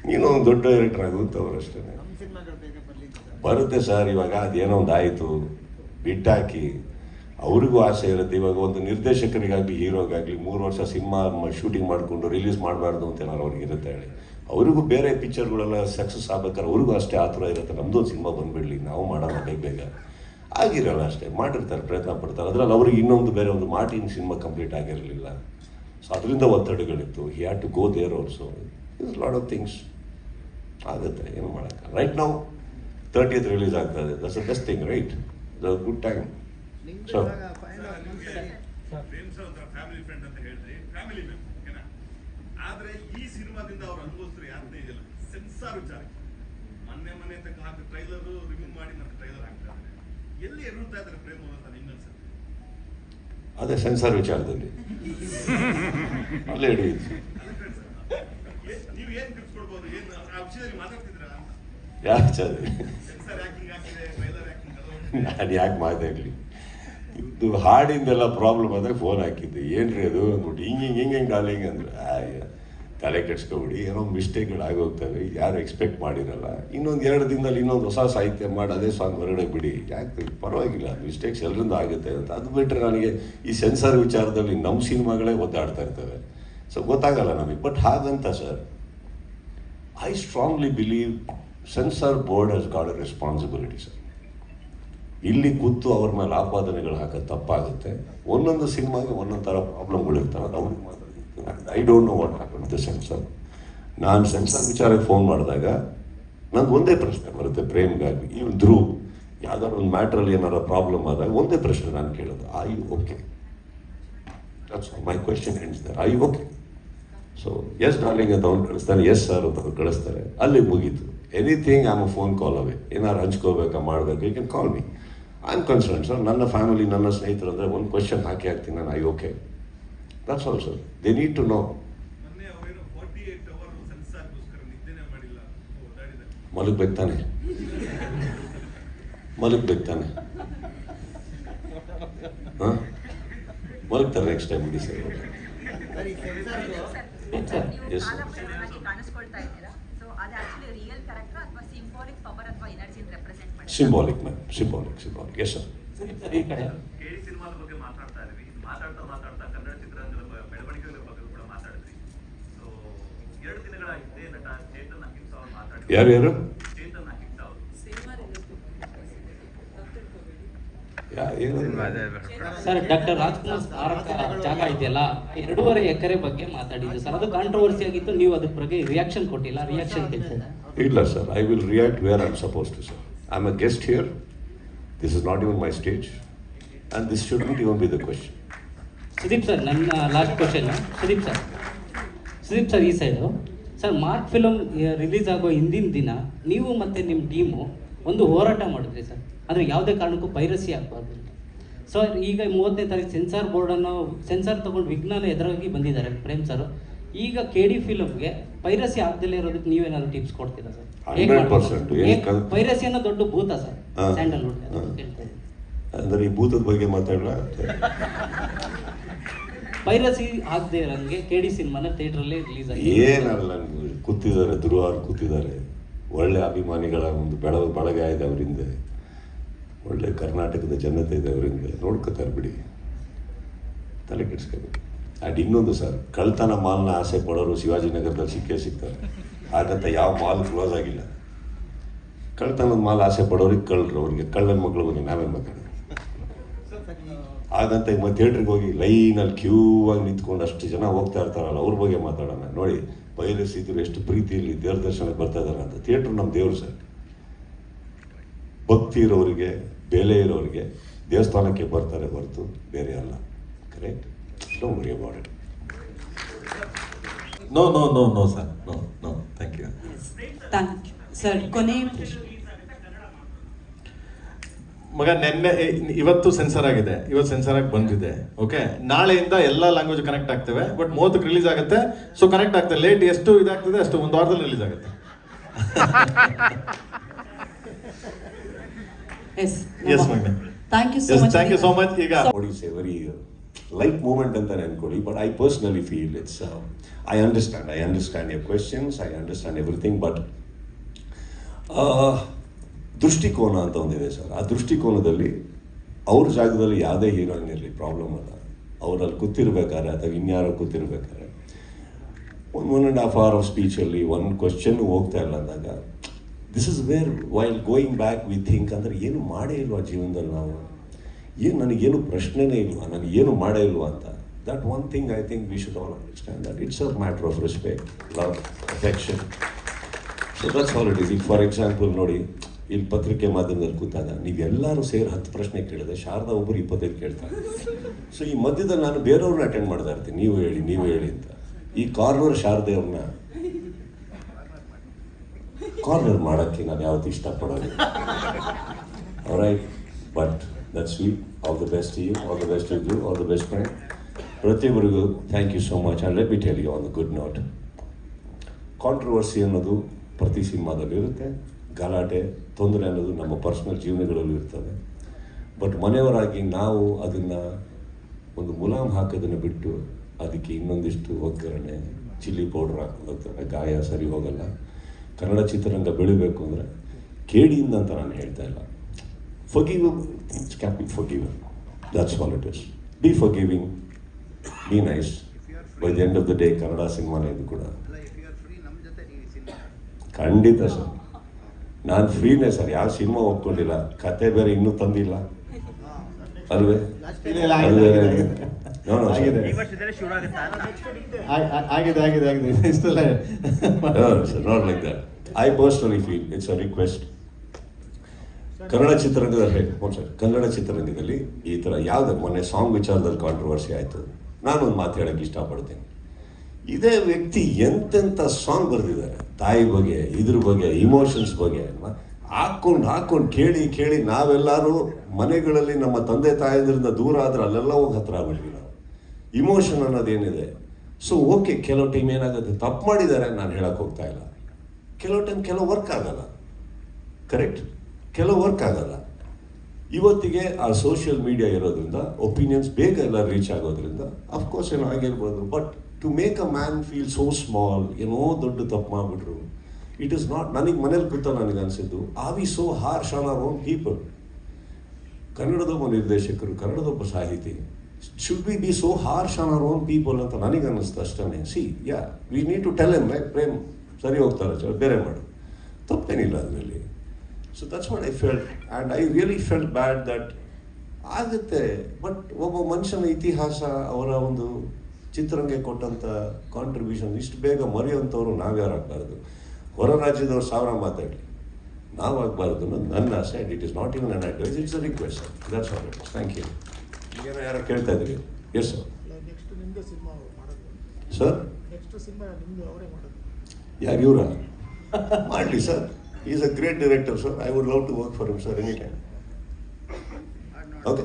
ನೀನು ಒಂದು ದೊಡ್ಡ ಡೈರೆಕ್ಟರ್ ಆಗುತ್ತೆ ಅವ್ರು ಅಷ್ಟೇ. ನಮ್ಮ ಸಿನಿಮಾಗಳು ಬೇಗ ಬರಲಿ ಬರುತ್ತೆ ಸರ್. ಇವಾಗ ಅದೇನೋ ಒಂದು ಆಯಿತು, ಬಿಟ್ಟಾಕಿ. ಅವ್ರಿಗೂ ಆಸೆ ಇರುತ್ತೆ. ಇವಾಗ ಒಂದು ನಿರ್ದೇಶಕರಿಗಾಗಲಿ ಹೀರೋಗಾಗಲಿ 3 ವರ್ಷ ಸಿನಿಮಾ ಶೂಟಿಂಗ್ ಮಾಡಿಕೊಂಡು ರಿಲೀಸ್ ಮಾಡಬಾರ್ದು ಅಂತ ಏನಾರು ಅವ್ರಿಗೆ ಇರುತ್ತೆ ಹೇಳಿ. ಅವ್ರಿಗೂ ಬೇರೆ ಪಿಕ್ಚರ್ಗಳೆಲ್ಲ ಸಕ್ಸಸ್ ಆಗ್ಬೇಕಾದ್ರೆ ಅವ್ರಿಗೂ ಅಷ್ಟೇ ಆತುರ ಇರುತ್ತೆ, ನಮ್ಮದು ಒಂದು ಸಿನಿಮಾ ಬಂದುಬಿಡಲಿ, ನಾವು ಮಾಡೋಣ ಬೇಗ ಆಗಿರಲ್ಲ ಅಷ್ಟೇ. ಮಾಡಿರ್ತಾರೆ, ಪ್ರಯತ್ನ ಪಡ್ತಾರೆ. ಅದರಲ್ಲಿ ಅವ್ರಿಗೆ ಇನ್ನೊಂದು ಬೇರೆ ಒಂದು ಮಾರ್ಟಿನ್ ಸಿನಿಮಾ ಕಂಪ್ಲೀಟ್ ಆಗಿರಲಿಲ್ಲ. ಸೊ ಅದರಿಂದ ಒತ್ತಡಗಳಿತ್ತು. He had to go there also. Is lot of things ಆಗುತ್ತೆ, ಏನು ಮಾಡೋಕ್ಕೆ. ರೈಟ್ ನಾವು 30th ರಿಲೀಸ್ ಆಗ್ತದೆ. That's the best thing, right? The good time. Sir family friend ಅಂತ ಹೇಳಿದ್ರಿ, ಫ್ಯಾಮಿಲಿ ಮ್ಯಾನ್ ಓಕೆನಾ. ಆದ್ರೆ ಈ ಸಿನಿಮಾದಿಂದ ಅವ್ರು ಅನುಭವಿಸ್ತಾರೆ ಯಾರನ್ನೇ ಇದೆಯಲ್ಲ, ಸೆನ್ಸಾರ್ ವಿಚಾರ. ಮೊನ್ನೆ ತಕ್ಕ ಹಾಕಿ ಟ್ರೈಲರ್ ರಿವ್ಯೂ ಮಾಡಿ ಮತ್ತೆ ಟ್ರೈಲರ್ ಹಾಕ್ತಾರೆ. ಎಲ್ಲಿ ಎರುಳ್ತಾ ಇದ್ದಾರೆ ಪ್ರೇಮ್ ಅಂತ ನಿಮ್ಗೆ ಅನ್ಸುತ್ತೆ? ಅದೇ ಸೆನ್ಸಾರ್ ವಿಚಾರದಲ್ಲಿ ಅಲ್ಲೇ ಹಿಡಿಯುತ್ತೆ. ನೀವು ಏನ್ ಟಿಪ್ಸ್ ಕೊಡ್ಬೋದು, ಏನು ಆ ವಿಷಯದಲ್ಲಿ ಮಾತಾಡ್ತಿದ್ರ? ಯಾಕೆ ಸರ್, ಸೆನ್ಸಾರ್ ಯಾಕಿಂಗ್ ಆಗ್ತಿದೆ, ಟ್ರೈಲರ್ ಯಾಕಿಂಗ್ ಅದು ನಾನು ಯಾಕೆ ಮಾತಾಡಲಿ? ಇದು ಹಾಡಿಂದೆಲ್ಲ ಪ್ರಾಬ್ಲಮ್ ಆದಾಗ ಫೋನ್ ಹಾಕಿದ್ದೆ, ಏನ್ರಿ ಅದು ಅಂದ್ಬಿಟ್ಟು ಹಿಂಗೆ ಡಾಲಿಂಗ್ ಅಂದ್ರೆ ತಲೆ ಕೆಡ್ಸ್ಕೊಬಿಡಿ, ಏನೋ ಮಿಸ್ಟೇಕ್ಗಳು ಆಗೋಗ್ತವೆ, ಯಾರು ಎಕ್ಸ್ಪೆಕ್ಟ್ ಮಾಡಿರಲ್ಲ. ಇನ್ನೊಂದು 2 ದಿನದಲ್ಲಿ ಇನ್ನೊಂದು ಹೊಸ ಸಾಹಿತ್ಯ ಮಾಡಿ ಅದೇ ಸಾಂಗ್ ಹೊರಗಡೆ ಬಿಡಿ, ಯಾಕೆ ಪರವಾಗಿಲ್ಲ, ಮಿಸ್ಟೇಕ್ಸ್ ಎಲ್ಲರಿಂದ ಆಗುತ್ತೆ ಅಂತ. ಅದು ಬಿಟ್ಟರೆ ನನಗೆ ಈ ಸೆನ್ಸಾರ್ ವಿಚಾರದಲ್ಲಿ ನಮ್ಮ ಸಿನಿಮಾಗಳೇ ಒದ್ದಾಡ್ತಾ ಇರ್ತವೆ, ಸೊ ಗೊತ್ತಾಗಲ್ಲ ನಮಗೆ. ಬಟ್ ಹಾಗಂತ sir, I strongly believe censor board has got a responsibility sir. ಇಲ್ಲಿ ಕೂತು ಅವ್ರ ಮೇಲೆ ಆಪಾದನೆಗಳು ಹಾಕೋದು ತಪ್ಪಾಗುತ್ತೆ. ಒಂದೊಂದು ಸಿನಿಮಾಗೆ ಒಂದೊಂದು ಥರ ಪ್ರಾಬ್ಲಮ್ಗಳಿರ್ತವೆ, ಅದು ಅವ್ರಿಗೆ ಮಾತ್ರ. I don't know what happen to censor. ನಾನು ಸೆನ್ಸಾರ್ ವಿಚಾರಕ್ಕೆ ಫೋನ್ ಮಾಡಿದಾಗ ನಂಗೆ ಒಂದೇ ಪ್ರಶ್ನೆ ಬರುತ್ತೆ, ಪ್ರೇಮ್ಗಾಗಿ ಇವನ್ ಧ್ರುವ್ ಯಾವ್ದಾದ್ರು ಒಂದು ಮ್ಯಾಟ್ರಲ್ಲಿ ಏನಾರು ಪ್ರಾಬ್ಲಮ್ ಆದಾಗ ಒಂದೇ ಪ್ರಶ್ನೆ ನಾನು ಕೇಳೋದು, I you okay? That's my question ends there, I you okay? So yes darling ಅಂತ ಅವ್ನು ಕಳಿಸ್ತಾನೆ, ಎಸ್ ಸರ್ ಅಂತ ಅವ್ರು ಕಳಿಸ್ತಾರೆ, ಅಲ್ಲಿಗೆ ಮುಗೀತು. Anything I am a phone call away. ಏನಾರು ಹಂಚ್ಕೋಬೇಕಾ ಮಾಡಬೇಕು, you can call me, I am concern sir. ನನ್ನ ಫ್ಯಾಮಿಲಿ, ನನ್ನ ಸ್ನೇಹಿತರು ಅಂದರೆ ಒಂದು ಕ್ವೆಶ್ಚನ್ ಹಾಕಿ ಹಾಕ್ತೀನಿ ನಾನು, I okay? That's all sir, they need to know. ಮಲಗ್ಬೇಕು ತಾನೆ, ಮಲಗ್ಬೇಕು ತಾನೆ, ಹಾಂ ಮಲಗ್ತಾರೆ ನೆಕ್ಸ್ಟ್ ಟೈಮ್ ಬಿಡಿ ಸರ್. ಸರ್, ಈ ಸೆನ್ಸಾರ್ದು yes symbolic ma'am, symbolic, yes sir. ಈ ಕಡೆ ಯಾರ್ಯಾರು ಸರ್, ಡಾಕ್ಟರ್ ರಾಜ್ಕುಮಾರ್ ಸ್ಮಾರಕ ಜಾಗ ಇದೆಯಲ್ಲ, 2.5 ಎಕರೆ ಬಗ್ಗೆ ಮಾತಾಡಿದ್ದು ಸರ್, ಅದು ಕಾಂಟ್ರವರ್ಸಿ ಆಗಿತ್ತು. ನೀವು ಅದ್ರ ಬಗ್ಗೆ ರಿಯಾಕ್ಷನ್ ಕೊಟ್ಟಿಲ್ಲ, ರಿಯಾಕ್ಷನ್ ತಿಳಿಸಿದೆ. ಇಲ್ಲ sir, I will react where I am suppose to sir. I am a guest here, this is not even my stage and this should not even be the question. Sudeep sir, ನನ್ನ ಲಾಸ್ಟ್ ಕ್ವಶನ್. ಸುದೀಪ್ ಸರ್ ಈ side sir, Mark film release ಆಗೋ ಹಿಂದಿನ ದಿನ ನೀವು ಮತ್ತು ನಿಮ್ಮ ಟೀಮು ಒಂದು ಹೋರಾಟ ಮಾಡಿದ್ರಿ ಸರ್, ಅಂದರೆ ಯಾವುದೇ ಕಾರಣಕ್ಕೂ ಪೈರಸಿ ಆಗಬಾರ್ದು ಅಂತ. ಸೊ ಈಗ 30ನೇ ತಾರೀಕು ಸೆನ್ಸಾರ್ ಬೋರ್ಡನ್ನು ಸೆನ್ಸಾರ್ ತೊಗೊಂಡು ವಿಜ್ಞಾನ ಎದುರಾಗಿ ಬಂದಿದ್ದಾರೆ ಪ್ರೇಮ್ ಸರ್. ಈಗ KD ಫಿಲಮ್ಗೆ ಪೈರಸಿ ಆಗದಲ್ಲೇ ಇರೋದಕ್ಕೆ ನೀವೇನಾದ್ರು ಟಿಪ್ಸ್ ಕೊಡ್ತೀರಾ ಸರ್? 100%. ಪೈರಸಿ ಅನ್ನೋ ದೊಡ್ಡ ಭೂತ ಸರ್ ಸ್ಯಾಂಡಲ್ವುಡ್ ಹೇಳ್ತಾ ಇದ್ದೀನಿ. ಅಂದರೆ ಈ ಭೂತದ ಬಗ್ಗೆ ಮಾತಾಡಲ್ಲ. ಪೈರಸಿ ಆಗದೆ ಇರೋಂಗೆ KD ಸಿನಿಮಾನ ಥಿಯೇಟ್ರಲ್ಲಿ ರಿಲೀಸ್ ಆಗಿದೆ. ಏನಲ್ಲ, ಕೂತಿದ್ದಾರೆ, ಧ್ರುವಾರ್ ಕೂತಿದ್ದಾರೆ, ಒಳ್ಳೆ ಅಭಿಮಾನಿಗಳ ಒಂದು ಬಳಗ ಇದೆ ಅವರಿಂದ, ಒಳ್ಳೆ ಕರ್ನಾಟಕದ ಜನತೆ ಇದೆ ಅವರಿಂದ, ನೋಡ್ಕೋತಾರೆ ಬಿಡಿ, ತಲೆ ಕೆಡಿಸ್ಕೋಬೇಕು. ಆ್ಯಂಡ್ ಇನ್ನೊಂದು ಸರ್, ಕಳ್ತನ ಮಾಲ್ನ ಆಸೆ ಪಡೋರು ಶಿವಾಜಿನಗರದಲ್ಲಿ ಸಿಗ್ತಾರೆ. ಹಾಗಂತ ಯಾವ ಮಾಲ್ ಕ್ಲೋಸ್ ಆಗಿಲ್ಲ. ಕಳ್ತನದ ಮಾಲ್ ಆಸೆ ಪಡೋರಿಗೆ ಕಳ್ಳರು, ಅವ್ರಿಗೆ ಕಳ್ಳನ ಮಕ್ಕಳು ಬಗ್ಗೆ ನಾವೇ ಮಾತಾಡೋದು. ಹಾಗಂತ ಈಗ ಥಿಯೇಟ್ರಿಗೆ ಹೋಗಿ ಲೈನಲ್ಲಿ ಕ್ಯೂ ಆಗಿ ನಿಂತ್ಕೊಂಡು ಅಷ್ಟು ಜನ ಹೋಗ್ತಾ ಇರ್ತಾರಲ್ಲ, ಅವ್ರ ಬಗ್ಗೆ ಮಾತಾಡೋಣ. ನೋಡಿ ಪೈರಸಿ ಇದ್ರು ಎಷ್ಟು ಪ್ರೀತಿಯಲ್ಲಿ ದೇವ್ರ ದರ್ಶನಕ್ಕೆ ಬರ್ತಾ ಇದ್ದಾರೆ ಅಂತ. ಥಿಯೇಟ್ರ್ ನಮ್ಮ ದೇವ್ರು ಸರ್. ಭಕ್ತಿ ಇರೋರಿಗೆ, ಬೆಲೆ ಇರೋರಿಗೆ ದೇವಸ್ಥಾನಕ್ಕೆ ಬರ್ತಾರೆ ಹೊರತು ಬೇರೆ ಅಲ್ಲ. Correct? Don't worry about it. No sir, no thank you. Thank you sir. ಕೊನೆ ಪ್ರಶ್ನೆ. ಮಗ, ಇವತ್ತು ಸೆನ್ಸರ್ ಆಗಿದೆ, ಇವತ್ತು ಸೆನ್ಸರ್ ಆಗಿ ಬಂದಿದೆ. ಓಕೆ, ನಾಳೆಯಿಂದ ಎಲ್ಲ ಲ್ಯಾಂಗ್ವೇಜ್ ಕನೆಕ್ಟ್ ಆಗ್ತವೆ. ಬಟ್ 30ಕ್ಕೆ ರಿಲೀಸ್ ಆಗುತ್ತೆ, ಸೊ ಕನೆಕ್ಟ್ ಆಗ್ತದೆ. ಲೇಟ್ ಎಷ್ಟು ಇದಾಗ್ತದೆ ಅಷ್ಟು 1 ವಾರದಲ್ಲಿ ರಿಲೀಸ್ ಆಗುತ್ತೆ. ಎಸ್ ಮಗ, ಥ್ಯಾಂಕ್ ಯು ಸೋ ಮಚ್. ಈಗ ವೆರಿ ಲೈಟ್ ಮೂಮೆಂಟ್ ಅಂತ ಅನ್ಕೊಳ್ಳಿ. But I personally feel it's, I understand your questions, I understand everything. But ದೃಷ್ಟಿಕೋನ ಅಂತ ಒಂದಿದೆ ಸರ್. ಆ ದೃಷ್ಟಿಕೋನದಲ್ಲಿ ಅವ್ರ ಜಾಗದಲ್ಲಿ ಯಾವುದೇ ಹೀರೋಯಿನ್ ಇರಲಿ ಪ್ರಾಬ್ಲಮ್ ಅಲ್ಲ. ಅವರಲ್ಲಿ ಕೂತಿರ್ಬೇಕಾದ್ರೆ ಅಥವಾ ಇನ್ಯಾರೋ ಕೂತಿರ್ಬೇಕಾದ್ರೆ 1.5 hour ಆಫ್ ಸ್ಪೀಚಲ್ಲಿ ಒಂದು ಕ್ವಶನ್ ಹೋಗ್ತಾ ಇಲ್ಲ ಅಂದಾಗ, this is where while going back we think, ಅಂದರೆ ಏನು ಮಾಡೇ ಇಲ್ವಾ ಜೀವನದಲ್ಲಿ ನಾವು, ನನಗೇನು ಪ್ರಶ್ನೆನೇ ಇಲ್ವಾ, ನನಗೇನು ಮಾಡೇ ಇಲ್ವಾ ಅಂತ. That one thing I think we should all understand that it's a matter of respect, love, affection. So that's all it is. ಈಗ ಫಾರ್ ಎಕ್ಸಾಂಪಲ್ ನೋಡಿ, ಇಲ್ಲಿ ಪತ್ರಿಕೆ ಮಾಧ್ಯಮದಲ್ಲಿ ಕೂತಾಗ ನೀವೆಲ್ಲರೂ ಸೇರಿ 10 ಪ್ರಶ್ನೆ ಕೇಳಿದೆ, ಶಾರದಾ ಒಬ್ಬರು 25 ಕೇಳ್ತಾರೆ. ಸೊ ಈ ಮಧ್ಯದಲ್ಲಿ ನಾನು ಬೇರೆಯವ್ರನ್ನ ಅಟೆಂಡ್ ಮಾಡ್ತಾ ಇರ್ತೀನಿ, ನೀವು ಹೇಳಿ ಅಂತ. ಈ ಕಾರ್ನರ್ ಶಾರದೆ ಅವ್ರನ್ನ ಕಾರ್ನರ್ ಮಾಡೋಕ್ಕೆ ನಾನು ಯಾವತ್ತೂ ಇಷ್ಟಪಡೋದು. Alright, but that's sweet. All the best you, all the best you, all the best friend. ಪ್ರತಿಯೊಬ್ಬರಿಗೂ thank you so much. And let me tell you on the good note, controversy ಅನ್ನೋದು ಪ್ರತಿ ಸಿನಿಮಾದಲ್ಲಿ ಇರುತ್ತೆ. ಗಲಾಟೆ, ತೊಂದರೆ ಅನ್ನೋದು ನಮ್ಮ ಪರ್ಸ್ನಲ್ ಜೀವನಗಳಲ್ಲೂ ಇರ್ತವೆ. ಬಟ್ ಮನೆಯವರಾಗಿ ನಾವು ಅದನ್ನು ಒಂದು ಮುಲಾಮ್ ಹಾಕೋದನ್ನು ಬಿಟ್ಟು ಅದಕ್ಕೆ ಇನ್ನೊಂದಿಷ್ಟು ಒಗ್ಗರಣೆ, ಚಿಲ್ಲಿ ಪೌಡ್ರ್ ಹಾಕೊಂಡು ಹೋಗ್ತಾರೆ, ಗಾಯ ಸರಿ ಹೋಗಲ್ಲ. ಕನ್ನಡ ಚಿತ್ರರಂಗ ಬೆಳಿಬೇಕು ಅಂದರೆ ಕೇಡಿಯಿಂದ ಅಂತ ನಾನು ಹೇಳ್ತಾ ಇಲ್ಲ. Forgive things can be forgive, that's all it is. Be forgiving, be nice. By the end of the day Kannada ಸಿನಿಮಾನೇ ಇದು ಕೂಡ. ಖಂಡಿತ ಸರ್, ನಾನು ಫ್ರೀನೇ ಸರ್, ಯಾವ ಸಿನಿಮಾ ಒಪ್ಕೊಂಡಿಲ್ಲ, ಕತೆ ಬೇರೆ ಇನ್ನೂ ತಂದಿಲ್ಲ ಅಲ್ವೇ? Not like that. I personally feel it's a request. Kannada ಚಿತ್ರರಂಗದಲ್ಲಿ ಈ ಥರ ಯಾವುದೇ ಮೊನ್ನೆ ಸಾಂಗ್ ವಿಚಾರದಲ್ಲಿ ಕಾಂಟ್ರವರ್ಸಿ ಆಯಿತು. ನಾನೊಂದು ಮಾತು ಹೇಳೋಕ್ಕೆ ಇಷ್ಟಪಡ್ತೀನಿ. ಇದೇ ವ್ಯಕ್ತಿ ಎಂತೆಂಥ ಸಾಂಗ್ ಬರೆದಿದ್ದಾರೆ, ತಾಯಿ ಬಗ್ಗೆ, ಇದ್ರ ಬಗ್ಗೆ, ಇಮೋಷನ್ಸ್ ಬಗ್ಗೆ ಹಾಕ್ಕೊಂಡು ಕೇಳಿ ನಾವೆಲ್ಲರೂ ಮನೆಗಳಲ್ಲಿ ನಮ್ಮ ತಂದೆ ತಾಯಿದ್ರಿಂದ ದೂರ ಆದ್ರೆ ಅಲ್ಲೆಲ್ಲ ಹೋಗಿ ಹತ್ರ ಆಗ್ಬಿಟ್ವಿ ನಾವು. ಇಮೋಷನ್ ಅನ್ನೋದೇನಿದೆ. ಸೊ ಓಕೆ, ಕೆಲವು ಟೈಮ್ ಏನಾಗುತ್ತೆ, ತಪ್ಪು ಮಾಡಿದ್ದಾರೆ, ನಾನು ಹೇಳಕ್ಕೆ ಹೋಗ್ತಾ ಇಲ್ಲ. ಕೆಲವು ಟೈಮ್ ಕೆಲವು ವರ್ಕ್ ಆಗಲ್ಲ, ಕರೆಕ್ಟ್, ಕೆಲವು ವರ್ಕ್ ಆಗಲ್ಲ. ಇವತ್ತಿಗೆ ಆ ಸೋಷಿಯಲ್ ಮೀಡಿಯಾ ಇರೋದ್ರಿಂದ ಒಪಿನಿಯನ್ಸ್ ಬೇಗ ಎಲ್ಲ ರೀಚ್ ಆಗೋದ್ರಿಂದ ಅಫ್ಕೋರ್ಸ್ ಏನೋ ಆಗಿರ್ಬೋದು. But to make a man feel so small, ಏನೋ ದೊಡ್ಡ ತಪ್ಪು ಮಾಡಿಬಿಟ್ರು, ಇಟ್ ಇಸ್ ನಾಟ್. ನನಗೆ ಮನೇಲಿ ಕೂತ ನನಗೆ ಅನಿಸಿದ್ದು, R V so harsh on our own people? ಕನ್ನಡದೊಬ್ಬ ನಿರ್ದೇಶಕರು, ಕನ್ನಡದೊಬ್ಬ ಸಾಹಿತಿ, should we be so harsh on our own people ಅಂತ ನನಗೆ ಅನ್ನಿಸ್ತು ಅಷ್ಟೇ. C yeah, we need to tell M right, Prem ಸರಿ ಹೋಗ್ತಾರೆ ಸರ್, ಬೇರೆ ಮಾಡು, ತಪ್ಪೇನಿಲ್ಲ ಅದರಲ್ಲಿ. So that's what I felt, and I really felt bad that ಆಗುತ್ತೆ. ಬಟ್ ಒಬ್ಬ ಮನುಷ್ಯನ ಇತಿಹಾಸ, ಅವರ ಒಂದು ಚಿತ್ರರಂಗಕ್ಕೆ ಕೊಟ್ಟಂಥ ಕಾಂಟ್ರಿಬ್ಯೂಷನ್ ಇಷ್ಟು ಬೇಗ ಮರೆಯುವಂಥವ್ರು ನಾವ್ಯಾರಾಗಬಾರ್ದು. ಹೊರ ರಾಜ್ಯದವ್ರು 1000 ಮಾತಾಡಲಿ, ನಾವಾಗಬಾರ್ದು ಅನ್ನೋದು ನನ್ನ ಆಸೆ. And it is not even an advice, it's a request. That's all it is. Thank you. ಈಗೇನೋ ಯಾರೋ ಕೇಳ್ತಾ ಇದ್ದೀರಿ? Yes sir. ನೆಕ್ಸ್ಟ್ ನಿಮ್ಮದೇ ಸಿನಿಮಾ ಮಾಡೋದು ಸರ್? ನೆಕ್ಸ್ಟ್ ಸಿನಿಮಾ ನಿಮ್ಮದು ಅವರೇ ಮಾಡೋದು? ಯಾರು ಇವರ? ಮಾಡಲಿ sir. He is a great director, sir. I would love to work for him, sir, anytime. Okay.